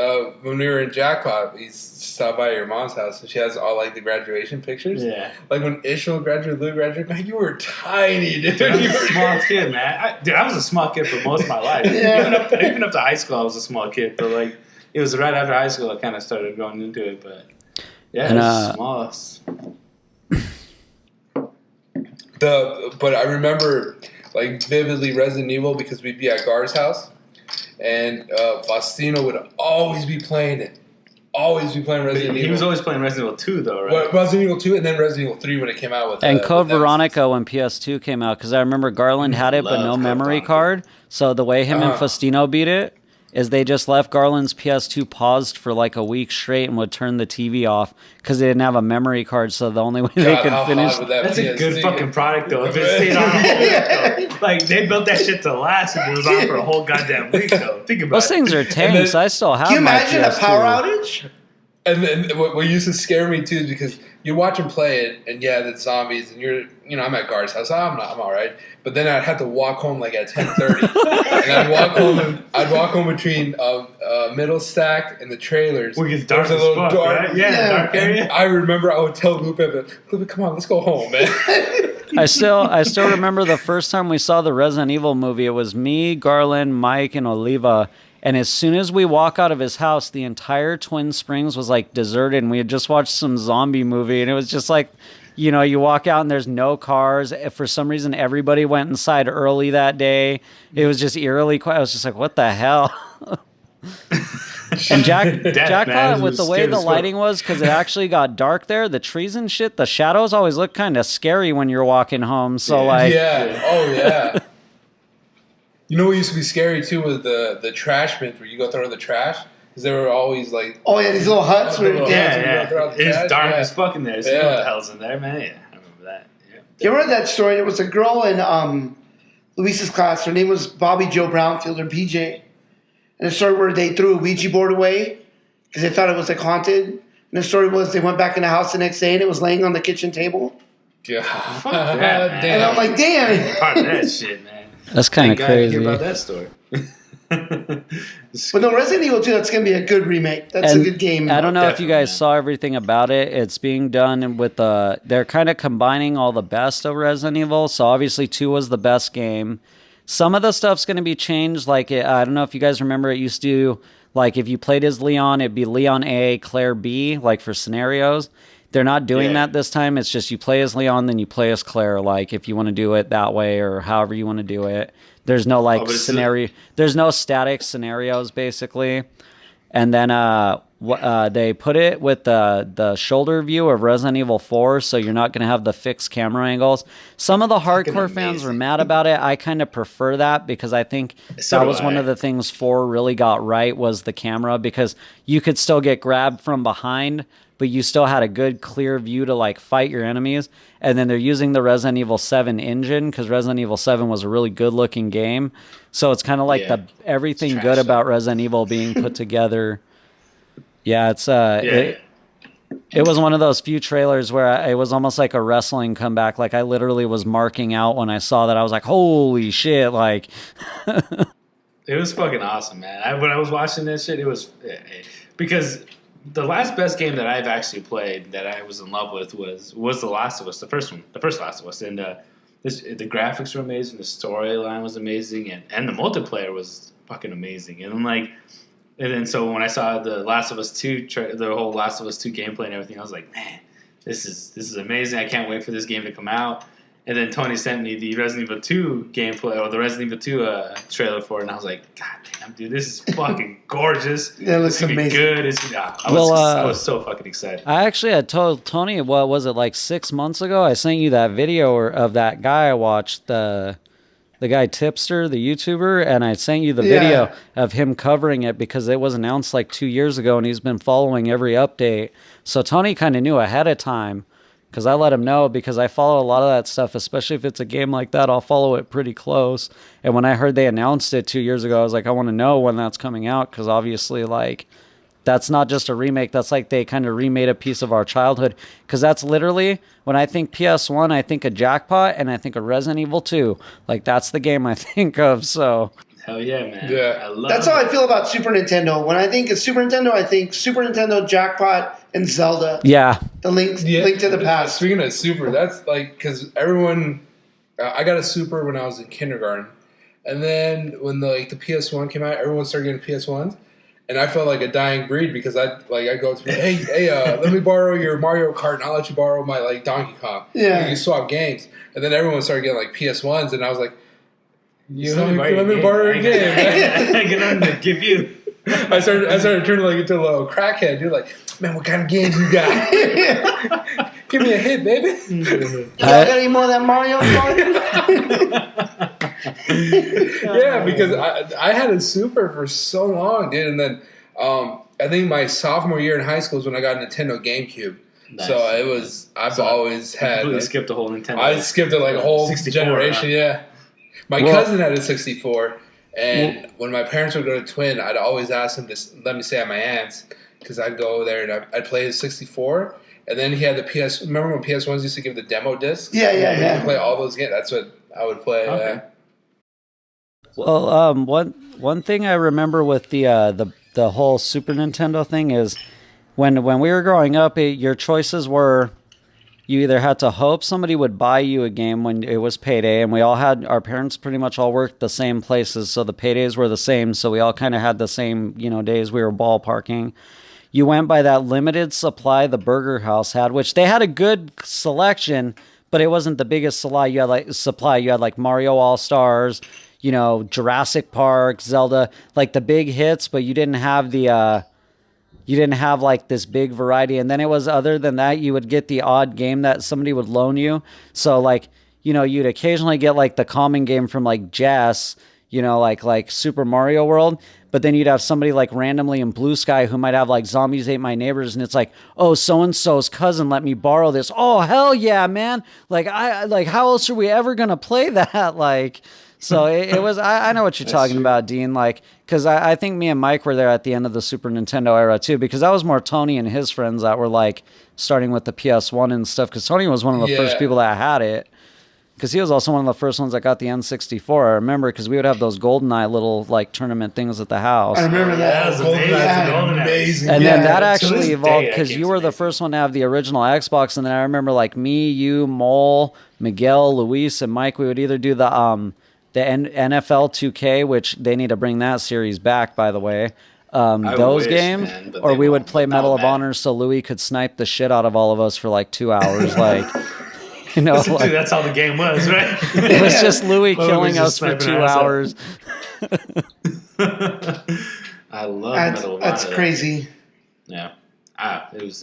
when we were in Jackpot, we stopped by your mom's house, and she has all, like, the graduation pictures. Yeah. Like, when Ishmael graduated, Lou graduated, man, you were tiny, dude. I was a small kid, man. I was a small kid for most of my life. Yeah. Even up to high school, I was a small kid, but, like, it was right after high school I kind of started going into it, but, yeah, it was small. But I remember, like, vividly Resident Evil because we'd be at Gar's house. And Faustino would always be playing it. Always be playing Resident Evil. He was always playing Resident Evil 2, though, right? Well, Resident Evil 2 and then Resident Evil 3 when it came out. And Code Veronica when PS2 came out. Because I remember Garland had it, but no memory card. So the way him and Faustino beat it is they just left Garland's PS2 paused for like a week straight and would turn the TV off because they didn't have a memory card. So the only way they could finish. That's a good fucking product, though. If it stayed on a whole week, though. Like, they built that shit to last and it was on for a whole goddamn week, though. Think about it. Those things are tanks. I still have. Can you imagine a power outage? And then what used to scare me too is because you watch him play it, and yeah, the zombies, and I'm at Gar's house, I'm all right. But then I'd have to walk home like at 10:30, and I'd walk home between Middle Stack and the trailers. Where it gets dark as fuck, right? Yeah, dark area. I remember I would tell Lupe, come on, let's go home, man. I still remember the first time we saw the Resident Evil movie. It was me, Garland, Mike, and Oliva. And as soon as we walk out of his house, the entire Twin Springs was like deserted. And we had just watched some zombie movie. And it was just like, you walk out and there's no cars. For some reason, everybody went inside early that day. It was just eerily quiet. I was just like, what the hell? And Jackpot, with the way the lighting was, because it actually got dark there, the trees and shit, the shadows always look kind of scary when you're walking home. So yeah. You know what used to be scary too was the trash bins where you go throw the trash because they were always like these little huts where it's dark as fuck in there. So you know what the hell's in there, man. Yeah, I remember that. Yeah. You ever heard that story? There was a girl in Luis's class. Her name was Bobby Joe Brownfield or BJ. And the story where they threw a Ouija board away because they thought it was like haunted. And the story was they went back in the house the next day and it was laying on the kitchen table. Yeah, and I'm like, damn. Part of that shit, man. That's kind of crazy. Hear about that story. But no, Resident Evil 2, that's going to be a good remake. That's a good game. I don't know if you guys Definitely. saw everything about it. It's being done with they're kind of combining all the best of Resident Evil. So obviously 2 was the best game. Some of the stuff's going to be changed. Like, I don't know if you guys remember, it used to, like, if you played as Leon, it'd be Leon A, Claire B, like for scenarios. They're not doing that this time. It's just you play as Leon, then you play as Claire, like if you want to do it that way or however you want to do it. There's no like scenario. There's no static scenarios basically. And then they put it with the shoulder view of Resident Evil 4, so you're not going to have the fixed camera angles. Some of the hardcore fans were mad about it. I kind of prefer that because I think that was one of the things 4 really got right was the camera, because you could still get grabbed from behind, but you still had a good clear view to like fight your enemies. And then they're using the Resident Evil 7 engine because Resident Evil 7 was a really good looking game. So it's kind of like everything good about Resident Evil being put together. Yeah, it's it was one of those few trailers where it was almost like a wrestling comeback. Like I literally was marking out when I saw that. I was like, holy shit, like it was fucking awesome, man. When I was watching that shit, it was because the last best game that I've actually played that I was in love with was The Last of Us, the first Last of Us, and the graphics were amazing, the storyline was amazing, and the multiplayer was fucking amazing, and then so when I saw the Last of Us 2, the whole Last of Us 2 gameplay and everything, I was like, man, this is amazing. I can't wait for this game to come out. And then Tony sent me the Resident Evil 2 gameplay, or the Resident Evil 2 trailer for it, and I was like, God damn, dude, this is fucking gorgeous. Yeah, it looks amazing. Good. I was so fucking excited. I actually had told Tony, what was it, like 6 months ago? I sent you that video of that guy I watched, the guy Tipster, the YouTuber, and I sent you the video of him covering it because it was announced like 2 years ago, and he's been following every update. So Tony kind of knew ahead of time. Because I let him know, because I follow a lot of that stuff, especially if it's a game like that, I'll follow it pretty close. And when I heard they announced it 2 years ago, I was like, I want to know when that's coming out, because obviously, like, that's not just a remake. That's like they kind of remade a piece of our childhood. Because that's literally, when I think PS1, I think of Jackpot, and I think of Resident Evil 2. Like, that's the game I think of, so... Hell yeah, man. Yeah. That's how I feel about Super Nintendo. When I think of Super Nintendo, I think Super Nintendo, Jackpot, and Zelda. Yeah. The Link to the Past. Speaking of Super, that's like, because everyone, I got a Super when I was in kindergarten. And then when the PS1 came out, everyone started getting PS1s. And I felt like a dying breed because I'd go to hey, let me borrow your Mario Kart and I'll let you borrow my Donkey Kong. Yeah. You swap games. And then everyone started getting PS1s, and I was like, let me borrow your game. I get on to give you. I started turning into a little crackhead. You're like, man, what kind of games you got? Give me a hit, baby. You got any more of that Mario Kart? Yeah, because I had a Super for so long, dude. And then I think my sophomore year in high school is when I got a Nintendo GameCube. Nice. So it was, always had. Completely skipped a whole Nintendo. I skipped a whole 64, generation, yeah. My cousin had a 64, and when my parents would go to Twin, I'd always ask him to let me stay at my aunt's, because I'd go there and I'd play his 64, and then he had the PS. Remember when PS1s used to give the demo disc? Yeah. You could play all those games. That's what I would play. Okay. Well, one thing I remember with the whole Super Nintendo thing is when we were growing up, your choices were. You either had to hope somebody would buy you a game when it was payday, and our parents pretty much all worked the same places, so the paydays were the same, so we all kind of had the same, days we were ballparking. You went by that limited supply the Burger House had, which they had a good selection, but it wasn't the biggest supply. You had like Mario All-Stars, Jurassic Park, Zelda, like the big hits, but you didn't have you didn't have like this big variety. And then it was, other than that, you would get the odd game that somebody would loan you. So like, you'd occasionally get like the common game from like Jess, like Super Mario World. But then you'd have somebody like randomly in Blue Sky who might have like Zombies Ate My Neighbors. And it's like, oh, so-and-so's cousin let me borrow this. Oh, hell yeah, man. Like, how else are we ever going to play that? Like... So it was, I know what you're talking about, Dean, because I think me and Mike were there at the end of the Super Nintendo era, too, because that was more Tony and his friends that were, starting with the PS1 and stuff, because Tony was one of the first people that had it. because he was also one of the first ones that got the N64. I remember because we would have those GoldenEye little like tournament things at the house. I remember that. That was GoldenEye. amazing. And then that to actually this evolved day, because that you game's were the amazing. first one to have the original Xbox, and then I remember like me, you, Mole, Miguel, Luis, and Mike. We would either do the NFL 2K, which they need to bring that series back, by the way. Those wish, games, man, but or they we would won't. play That Medal would of matter. Honor, so Louis could snipe the shit out of all of us for like 2 hours, like. You know, Dude, like, that's how the game was, right? it was just Louis Lobo killing was just us for sniping 2 our ass up. hours. I love Medal of That's Honor. crazy. Yeah. It was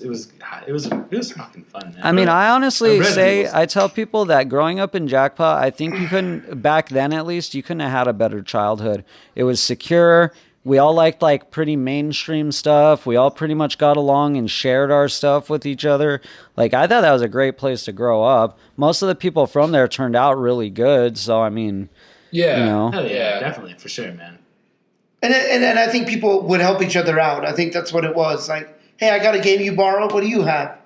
fucking fun, man. I mean, I honestly Resident say, Evil's- I tell people that growing up in Jackpot, I think you couldn't, back then at least, you couldn't have had a better childhood. It was secure. We all liked like pretty mainstream stuff. We all pretty much got along and shared our stuff with each other. Like, I thought that was a great place to grow up. Most of the people from there turned out really good. So, I mean, Yeah. you know. Hell yeah, Yeah. definitely, for sure, man. And I think people would help each other out. I think that's what it was. Like, hey, I got a game you borrow. What do you have?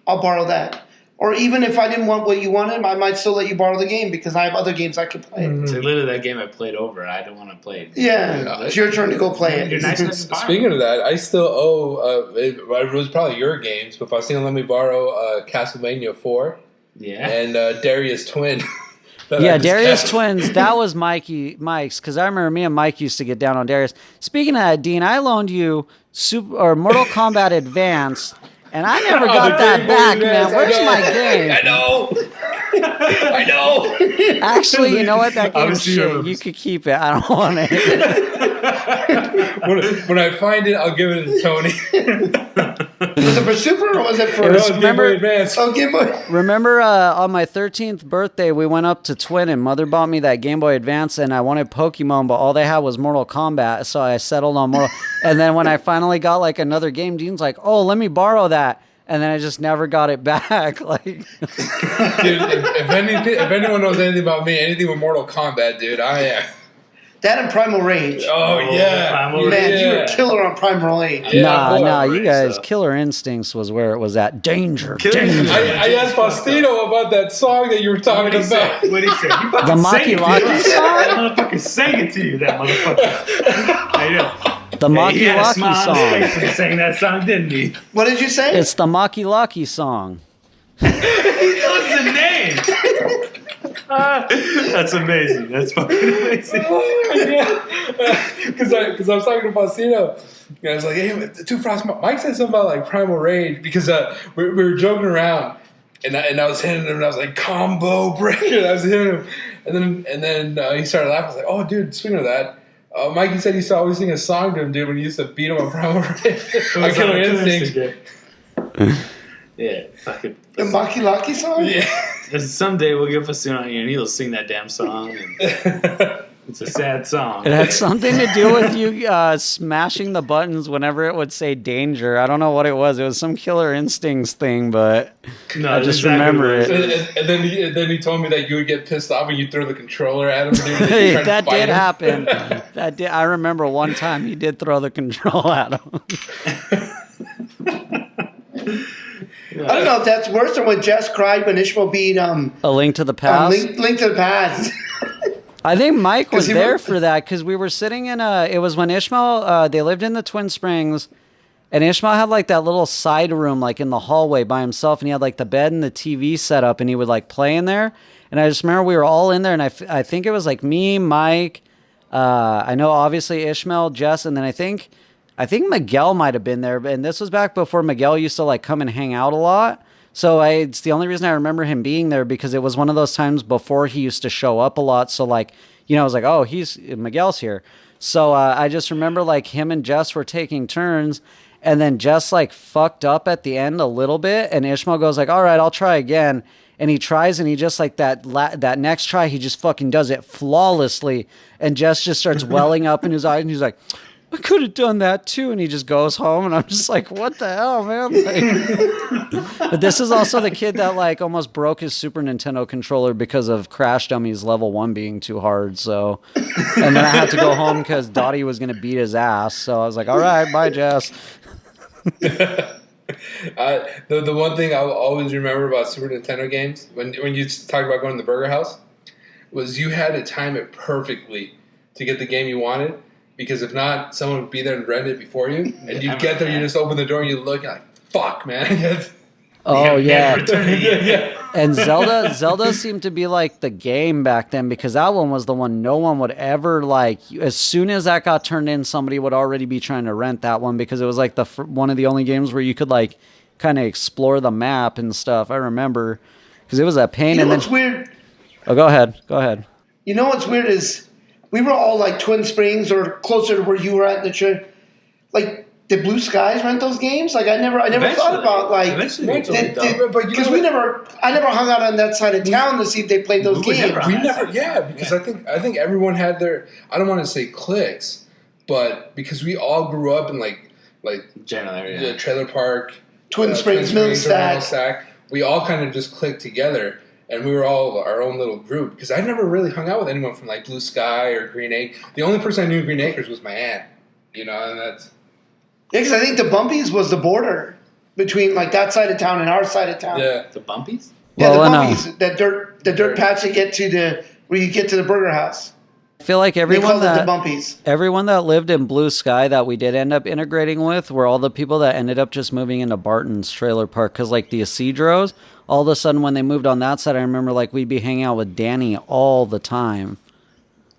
I'll borrow that. Or even if I didn't want what you wanted, I might still let you borrow the game because I have other games I could play. So literally that game I played over, I don't want to play it. Yeah, it's your turn to go play You're it. nice enough to borrow. Speaking of that, I still owe. It was probably your games, but Faustino let me borrow Castlevania 4 Yeah. and Darius Twin. that I Yeah, just Darius kept. Twins, that was Mike's, because I remember me and Mike used to get down on Darius. Speaking of that, Dean, I loaned you Mortal Kombat Advance, and I never Oh, got the that Game Boy back, Advance, man. I Where's know. my game? I know. I know. Actually, you know what? That game's Obviously, you shit. have a- You could keep it. I don't want it. When I find it, I'll give it to Tony. Was it for Super or was it for? It was- No, Game remember- Boy Advance. Oh, Game Boy. Remember on my 13th birthday, we went up to Twin, and Mother bought me that Game Boy Advance, and I wanted Pokemon, but all they had was Mortal Kombat, so I settled on Mortal. And then when I finally got like another game, Dean's like, "Oh, let me borrow that." And then I just never got it back. Like, Dude, if anyone knows anything about me, anything with Mortal Kombat, dude, I am. That and Primal Rage. Oh, yeah. Primal Man, Rage. you were yeah. a killer on Primal Rage. Yeah, nah, boy, you guys, so- Killer Instincts was where it was at. Danger, Killer danger. Instincts. I asked Faustino about that song that you were talking What'd he say? about. What'd he say? He fucking The sang Maki it to Laki you. song? That motherfucker sang it to you, that motherfucker. I know. The He Maki had a smile Laki on his face song. when he sang that song, didn't he? What did you say? It's the Maki Laki song. He knows the name. That's amazing. That's fucking amazing. Because I was talking to Faustino, and I was like, "Hey, Two Frost." Mike said something about like Primal Rage because we were joking around, and I was hitting him, and I was like, "Combo breaker." And I was hitting him, and then he started laughing. I was like, "Oh, dude, speaking of that." Mikey said he used to always sing a song to him, dude, when he used to beat him on Primal Rage. I Killer Instinct. Yeah, fucking. The Maki Laki song? Yeah. Someday we'll get Faustino on here and he'll sing that damn song. And it's a sad song. It had something to do with you smashing the buttons whenever it would say danger. I don't know what it was. It was some Killer Instincts thing, but No, I just exactly remember what it. And then he told me that you would get pissed off when you throw the controller at him. Dude, and Hey, you tried to that fight did him. happen. That did. I remember one time he did throw the control at him. I don't know if that's worse than when Jess cried when Ishmael beat A Link to the Past. Link to the Past. I think Mike was 'Cause he there was- for that because we were sitting in it was when Ishmael, they lived in the Twin Springs, and Ishmael had like that little side room like in the hallway by himself, and he had like the bed and the TV set up, and he would like play in there. And I just remember we were all in there, and I think it was like me, Mike, I know obviously Ishmael, Jess, and then I think Miguel might have been there, and this was back before Miguel used to like come and hang out a lot. So it's the only reason I remember him being there because it was one of those times before he used to show up a lot. So like, I was like, oh, Miguel's here. So I just remember like him and Jess were taking turns, and then Jess like fucked up at the end a little bit, and Ishmael goes like, all right, I'll try again. And he tries, and he just like that next try, he just fucking does it flawlessly. And Jess just starts welling up in his eyes, and he's like, I could have done that too. And he just goes home, and I'm just like, what the hell, man? Like, but this is also the kid that like almost broke his Super Nintendo controller because of Crash Dummies level 1 being too hard. So, and then I had to go home because Dottie was going to beat his ass. So I was like, all right, bye, Jess. The one thing I'll always remember about Super Nintendo games when you talk about going to the Burger House, was you had to time it perfectly to get the game you wanted, because if not, someone would be there and rent it before you, and you get there, you just open the door and you look, and like, fuck, man. Oh yeah. Yeah. And Zelda seemed to be like the game back then, because that one was the one no one would ever like. As soon as that got turned in, somebody would already be trying to rent that one, because it was like one of the only games where you could like kind of explore the map and stuff. I remember, because it was a pain. You know and then, what's weird? Oh, go ahead. You know what's weird is we were all like Twin Springs or closer to where you were at in the church. Like, did Blue Skies rent those games? Like, I never thought about like because I never hung out on that side of town to see if they played those games. Because I think everyone had their, I don't want to say cliques, but because we all grew up in like general area, the trailer park, Twin Springs, Millstack. We all kind of just clicked together, and we were all our own little group. Because I never really hung out with anyone from like Blue Sky or Green Acres. The only person I knew in Green Acres was my aunt. And that's. Yeah, because I think the Bumpies was the border between like that side of town and our side of town. Yeah, the Bumpies. Yeah, the Bumpies, the dirt patch that get to where you get to the burger house. I feel like everyone the Bumpies. Everyone that lived in Blue Sky that we did end up integrating with were all the people that ended up just moving into Barton's trailer park, because like the Isidros, all of a sudden when they moved on that side, I remember like we'd be hanging out with Danny all the time.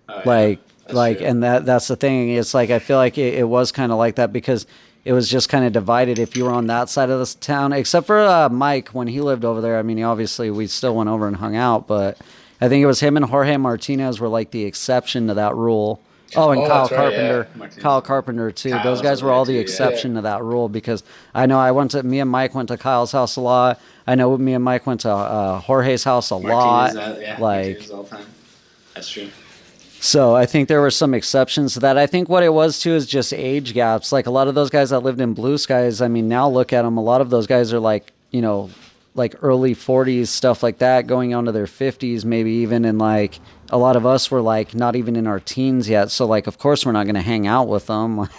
Oh, yeah. Like, and that's the thing. It's like, I feel like it was kind of like that, because it was just kind of divided if you were on that side of this town, except for Mike when he lived over there. I mean, obviously we still went over and hung out, but I think it was him and Jorge Martinez were like the exception to that rule. Oh, and Kyle Carpenter, yeah. Kyle Carpenter too. Kyle's Those guys were all the too, exception to that rule, because I know me and Mike went to Kyle's house a lot. I know me and Mike went to Jorge's house a lot. Martinez all the time. That's true. So I think there were some exceptions to that. I think what it was too is just age gaps. Like a lot of those guys that lived in Blue Skies, I mean, now look at them. A lot of those guys are like, like early 40s, stuff like that, going on to their 50s, maybe even. And like a lot of us were like not even in our teens yet. So like, of course, we're not going to hang out with them.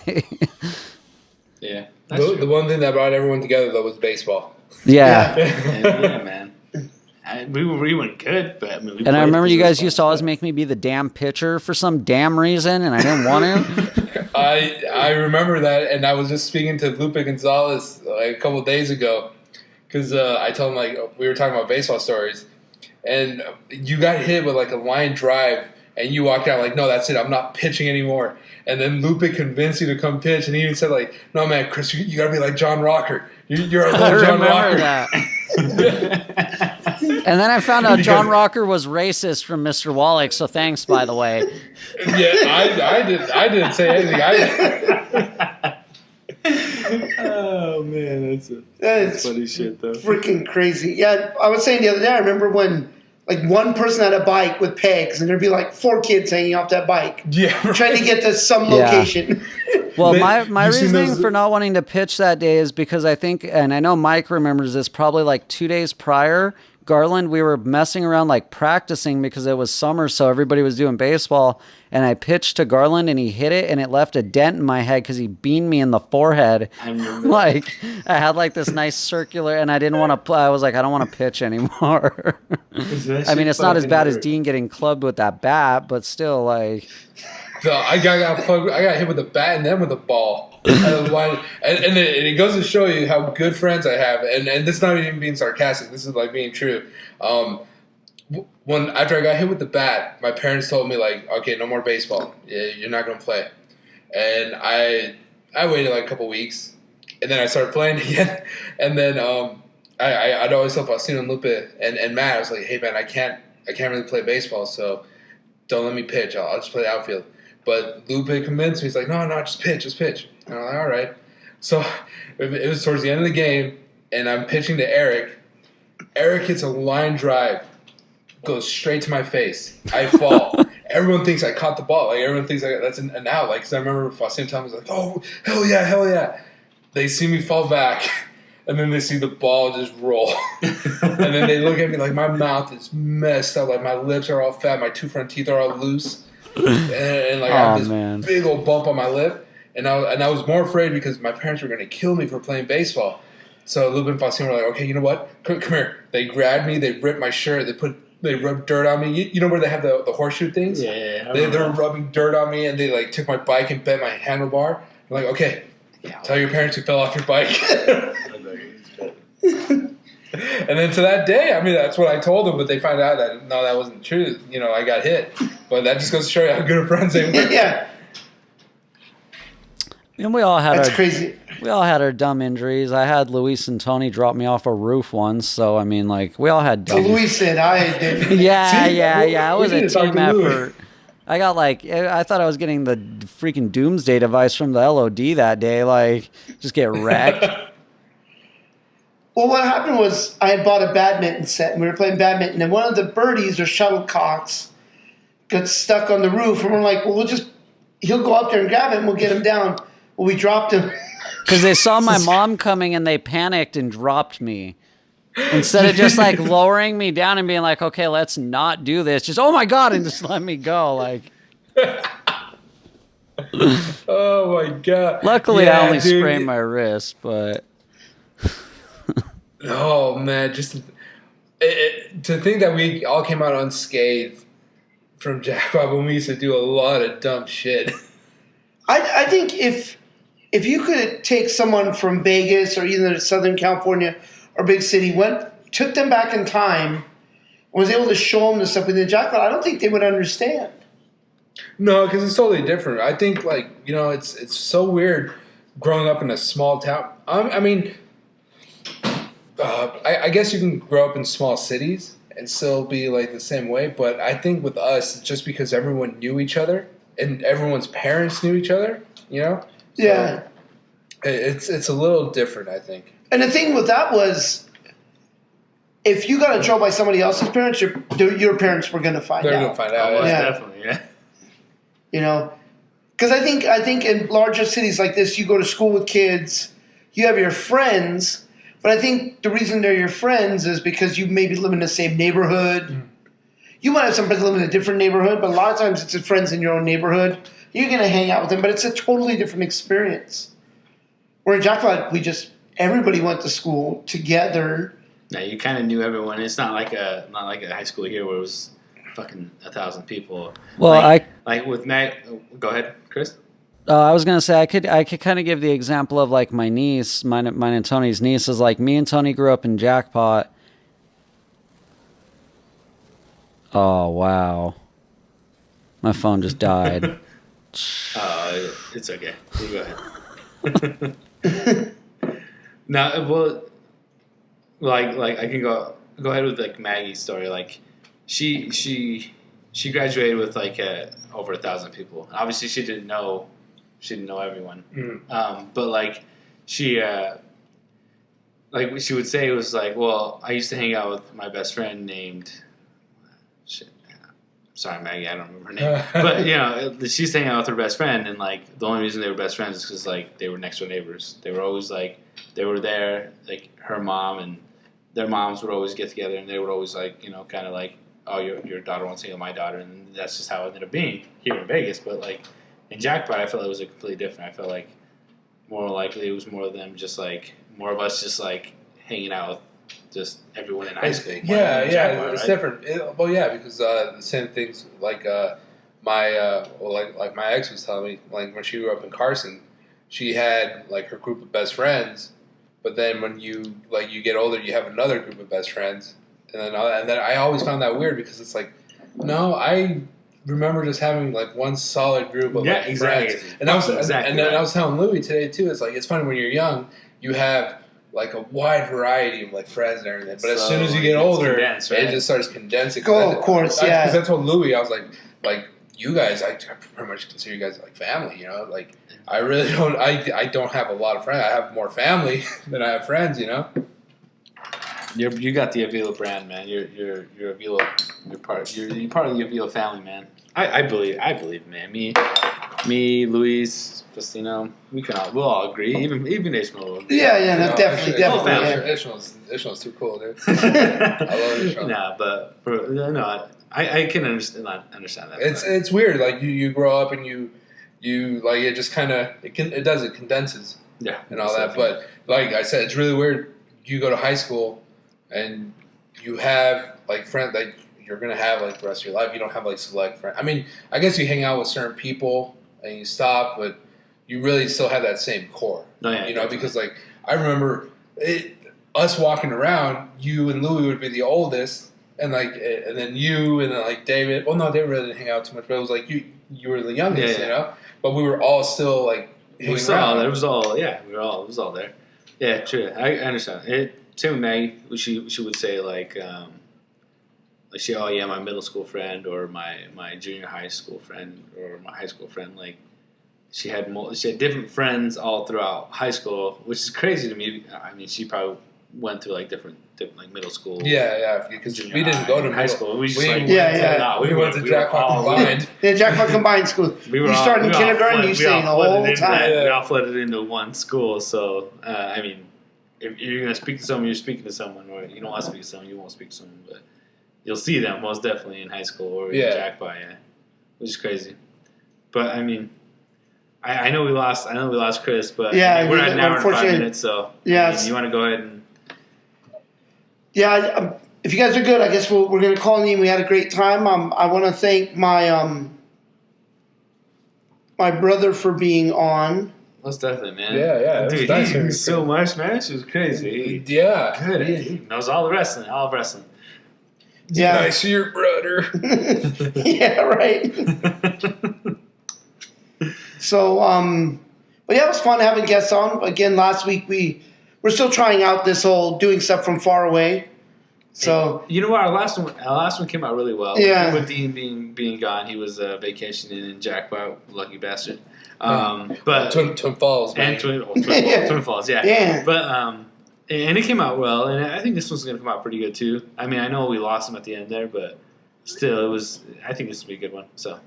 Yeah. The one thing that brought everyone together though was baseball. Yeah. Yeah, man. We weren't good, but I mean, and I remember you guys used to always make me be the damn pitcher for some damn reason, and I didn't want to. I remember that, and I was just speaking to Lupe Gonzalez like a couple of days ago, because I told him like we were talking about baseball stories, and you got hit with like a line drive, and you walked out like, no, that's it, I'm not pitching anymore. And then Lupe convinced you to come pitch, and he even said like, no man, Chris, you got to be like John Rocker. You're a little John Rocker. That. And then I found out John Rocker was racist from Mr. Wallach, so thanks, by the way. Yeah, I didn't say anything. Oh man, that's funny shit though. Freaking crazy. Yeah, I was saying the other day, I remember when like one person had a bike with pegs, and there'd be like 4 kids hanging off that bike. Yeah, right. Trying to get to some location. Well, my reasoning for not wanting to pitch that day is because I think, and I know Mike remembers this, probably like 2 days prior, Garland, we were messing around like practicing because it was summer, so everybody was doing baseball, and I pitched to Garland and he hit it and it left a dent in my head because he beamed me in the forehead. I remember. Like I had like this nice circular, and I didn't want to I was like, I don't want to pitch anymore. I mean, it's not as bad as Dean getting clubbed with that bat, but still like. So I got hit with a bat and then with a ball. And it goes to show you how good friends I have. And this is not even being sarcastic. This is like being true. After I got hit with the bat, my parents told me like, okay, no more baseball. You're not going to play. And I waited like a couple weeks, and then I started playing again. And then I'd always tell Faustino and Lupe and Matt, I was like, hey man, I can't really play baseball, so don't let me pitch. I'll just play the outfield. But Lupe convinced me. He's like, no, just pitch. And I'm like, all right. So it was towards the end of the game, and I'm pitching to Eric. Eric hits a line drive, goes straight to my face. I fall. Everyone thinks I caught the ball. Like everyone thinks that's an out. Like, cause I remember Faustino telling me, like, oh, hell yeah. They see me fall back, and then they see the ball just roll. And then they look at me like my mouth is messed up. Like my lips are all fat. My 2 front teeth are all loose. And like I have this big old bump on my lip, and I was more afraid because my parents were going to kill me for playing baseball. So Lupe and Faustino were like, okay, you know what? Come here. They grabbed me. They ripped my shirt. They put they rubbed dirt on me. You know where they have the horseshoe things? Yeah. They're rubbing dirt on me, and they like took my bike and bent my handlebar. I'm like, okay, tell your parents you fell off your bike. And then to that day, I mean, that's what I told them, but they found out that no, that wasn't true. You know, I got hit, but that just goes to show you how good of friends they were. Yeah. And we all had That's crazy. We all had our dumb injuries. I had Luis and Tony drop me off a roof once, so I mean, like, we all had dumb. So Luis said I did. Yeah. It was we a need to talk team to effort. I got I thought I was getting the freaking doomsday device from the LOD that day. Like, just get wrecked. Well, what happened was I had bought a badminton set, and we were playing badminton, and one of the birdies or shuttlecocks got stuck on the roof, and we're like, well, he'll go up there and grab it, and we'll get him down. Well, we dropped him. Because they saw my mom coming, and they panicked and dropped me. Instead of just, like, lowering me down and being like, okay, let's not do this. Just, oh, my God, and just let me go. Like, oh, my God. luckily, I only sprained my wrist, but... Oh, man, just to think that we all came out unscathed from Jackpot when we used to do a lot of dumb shit. I think if you could take someone from Vegas or either Southern California or big city, took them back in time, and was able to show them the stuff within Jackpot, I don't think they would understand. No, because it's totally different. I think, like, you know, it's so weird growing up in a small town. I mean... I guess you can grow up in small cities and still be like the same way, but I think with us, it's just because everyone knew each other and everyone's parents knew each other, you know? So Yeah. It's a little different, I think. And the thing with that was, if you got in trouble by somebody else's parents, your parents were going to find out. They're going to find out. Almost Yeah. definitely, yeah. You know? Because I think in larger cities like this, you go to school with kids, you have your friends. But I think the reason they're your friends is because you maybe live in the same neighborhood. Mm. You might have some friends live in a different neighborhood, but a lot of times it's friends in your own neighborhood. You're going to hang out with them, but it's a totally different experience. Where in Jackpot, everybody went to school together. No, you kind of knew everyone. It's not like a high school here where it was fucking 1,000 people. Well, like with Matt. Go ahead, Chris. I was gonna say I could kind of give the example of like my niece, mine and Tony's niece is like me and Tony grew up in Jackpot. Oh wow, my phone just died. It's okay. You go ahead. Now, well, like I can go ahead with like Maggie's story. Like she graduated with like over 1,000 people. Obviously, she didn't know everyone. Mm. But like she would say it was like, well, I used to hang out with my best friend named sorry, Maggie, I don't remember her name. But you know, she used to hang out with her best friend, and like the only reason they were best friends is because like they were next door neighbors. They were always like they were there. Like her mom and their moms would always get together, and they would always like, you know, kind of like, oh, your daughter wants to hang with my daughter, and that's just how it ended up being here in Vegas. But like in Jackpot, I felt it was completely different. I felt like more likely it was more of them, just like more of us, just like hanging out with just everyone in high school. Yeah, Jackpot, it's right? different. Because the same things like my ex was telling me, like when she grew up in Carson, she had like her group of best friends, but then when you get older, you have another group of best friends, and then I always found that weird because it's like, no, I remember just having like one solid group of friends, and I was telling Louie today too. It's like it's funny when you're young, you have like a wide variety of like friends and everything, but as soon as you get older, it just starts condensing. Of course, yeah. Because I told Louie, I was like you guys, I pretty much consider you guys like family. You know, like I really don't. I don't have a lot of friends. I have more family than I have friends. You know. You got the Avila brand, man. You're Avila. You're part of the Avila family, man. I believe, man. Me, Luis, Faustino, we'll all agree. Even Ishmael will agree. Yeah, definitely. Ishmael's too cool, dude. I love Ishmael. Nah, but I can understand that. It's weird. Like you grow up and you like it just kind of it condenses. Yeah, and all that. But like I said, it's really weird. You go to high school and you have like friends, like you're gonna have like the rest of your life. You don't have like select friends. I mean, I guess you hang out with certain people and you stop, but you really still have that same core. Oh, yeah, you know, because like I remember us walking around. You and Louie would be the oldest, and then you and then like David. Well, no, David really didn't hang out too much, but it was like you were the youngest, you know. But we were all still like hanging around. It was all there. Yeah, true. I understand. Same with Maggie. She would say like my middle school friend or my junior high school friend or my high school friend. Like she had different friends all throughout high school, which is crazy to me. I mean, she probably went through like different like middle school. Yeah, because we didn't go to high school. We just we went to Jackpot combined. Yeah, Jackpot combined school. You started in kindergarten, you stayed the whole time. We all flooded into one school, so I mean, if you're gonna speak to someone, you're speaking to someone, or you don't want to speak to someone, you won't speak to someone, but you'll see them most definitely in high school or in Jackpot, which is crazy. But I mean, I know we lost Chris, but we're at an hour and 5 minutes, so I mean, you want to go ahead and. Yeah, if you guys are good, I guess we're going to call you. We had a great time. I want to thank my my brother for being on. Most definitely, man. Yeah. Dude, he knew so much, man. She was crazy. Good. He knows all of wrestling. Yeah. Nice to your brother. Yeah, right. So, but yeah, it was fun having guests on. Again, last week we're still trying out this whole doing stuff from far away. So you know what? Our last one came out really well. Yeah. With Dean being gone, he was vacationing in Jackpot, lucky bastard. But Twin Falls, man. And Twin Falls, yeah. Yeah. But and it came out well, and I think this one's gonna come out pretty good too. I mean, I know we lost him at the end there, but still, I think this will be a good one. So.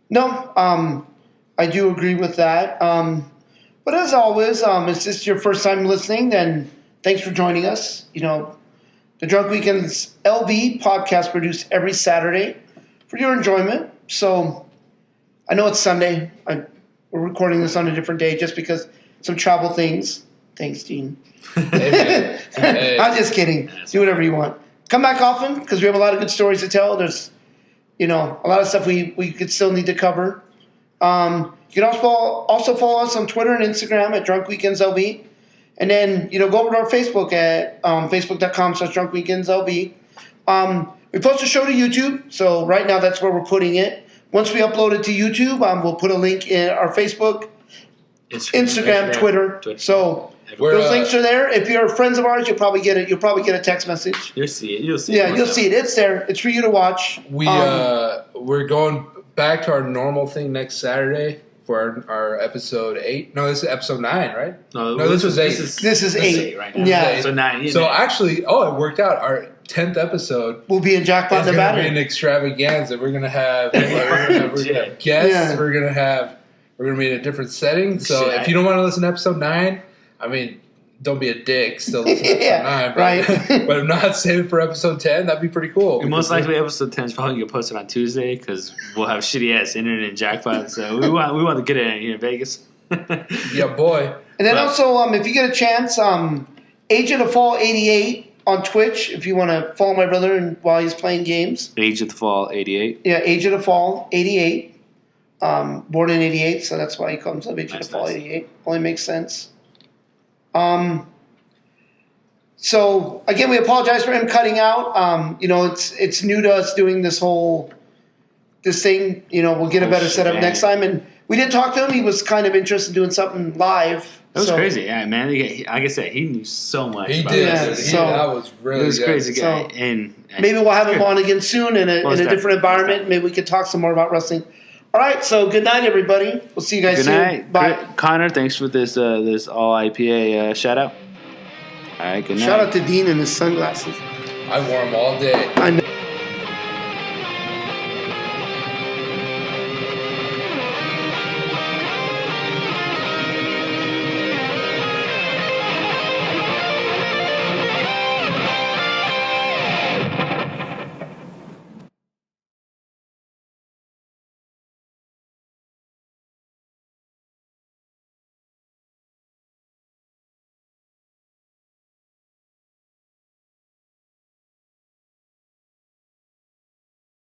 No, I do agree with that. But as always, if this is your first time listening, then thanks for joining us. You know, the Drunk Weekends LV podcast produced every Saturday for your enjoyment. So I know it's Sunday. We're recording this on a different day just because some travel things. Thanks, Dean. Hey. I'm just kidding. Do whatever you want. Come back often because we have a lot of good stories to tell. There's, a lot of stuff we could still need to cover. You can also follow us on Twitter and Instagram at Drunk Weekends LV. And then, go over to our Facebook at facebook.com/drunkweekendslv. We post a show to YouTube, so right now that's where we're putting it. Once we upload it to YouTube, we'll put a link in our Facebook, Instagram, Twitter. So those links are there. If you're friends of ours, you'll probably get it. You'll probably get a text message. You'll see it. Yeah, you'll see it. It's there. It's for you to watch. We're going back to our normal thing next Saturday for our episode 8. No, this is episode 9, right? No, this was 8. This is 8 right now. Yeah. So 9. So actually, it worked out. Our 10th episode will be in Jackpot, Nevada. It's going to be an Nevada. extravaganza. We're going to have guests. Yeah. We're going to be in a different setting. So if you don't want to listen to episode 9, I mean, don't be a dick. Still listen to episode 9. But, right. But if not, save it for episode 10. That'd be pretty cool. And most likely, episode 10 is probably going to get posted on Tuesday because we'll have shitty ass internet in Jackpot. So we want to get it here in Vegas. Yeah, boy. And then also, if you get a chance, Agent of Fall 88 on Twitch. If you want to follow my brother while he's playing games. Age of the Fall 88. Yeah, Agent of Fall 88. Born in 88, so that's why he calls himself Agent of Fall 88. Only makes sense. So again, we apologize for him cutting out. It's new to us doing this thing. We'll get a better setup next time. And we did talk to him. He was kind of interested in doing something live. That was crazy, yeah, man. Like I said, he knew so much. He about did. this. That was really It was good. crazy guy. So, and maybe we'll have him on again soon in a different environment. Maybe we could talk some more about wrestling. All right, so good night, everybody. We'll see you guys soon. Good night. Bye. Connor, thanks for this all IPA shout out. All right, good night. Shout out to Dean and his sunglasses. I wore them all day. I know.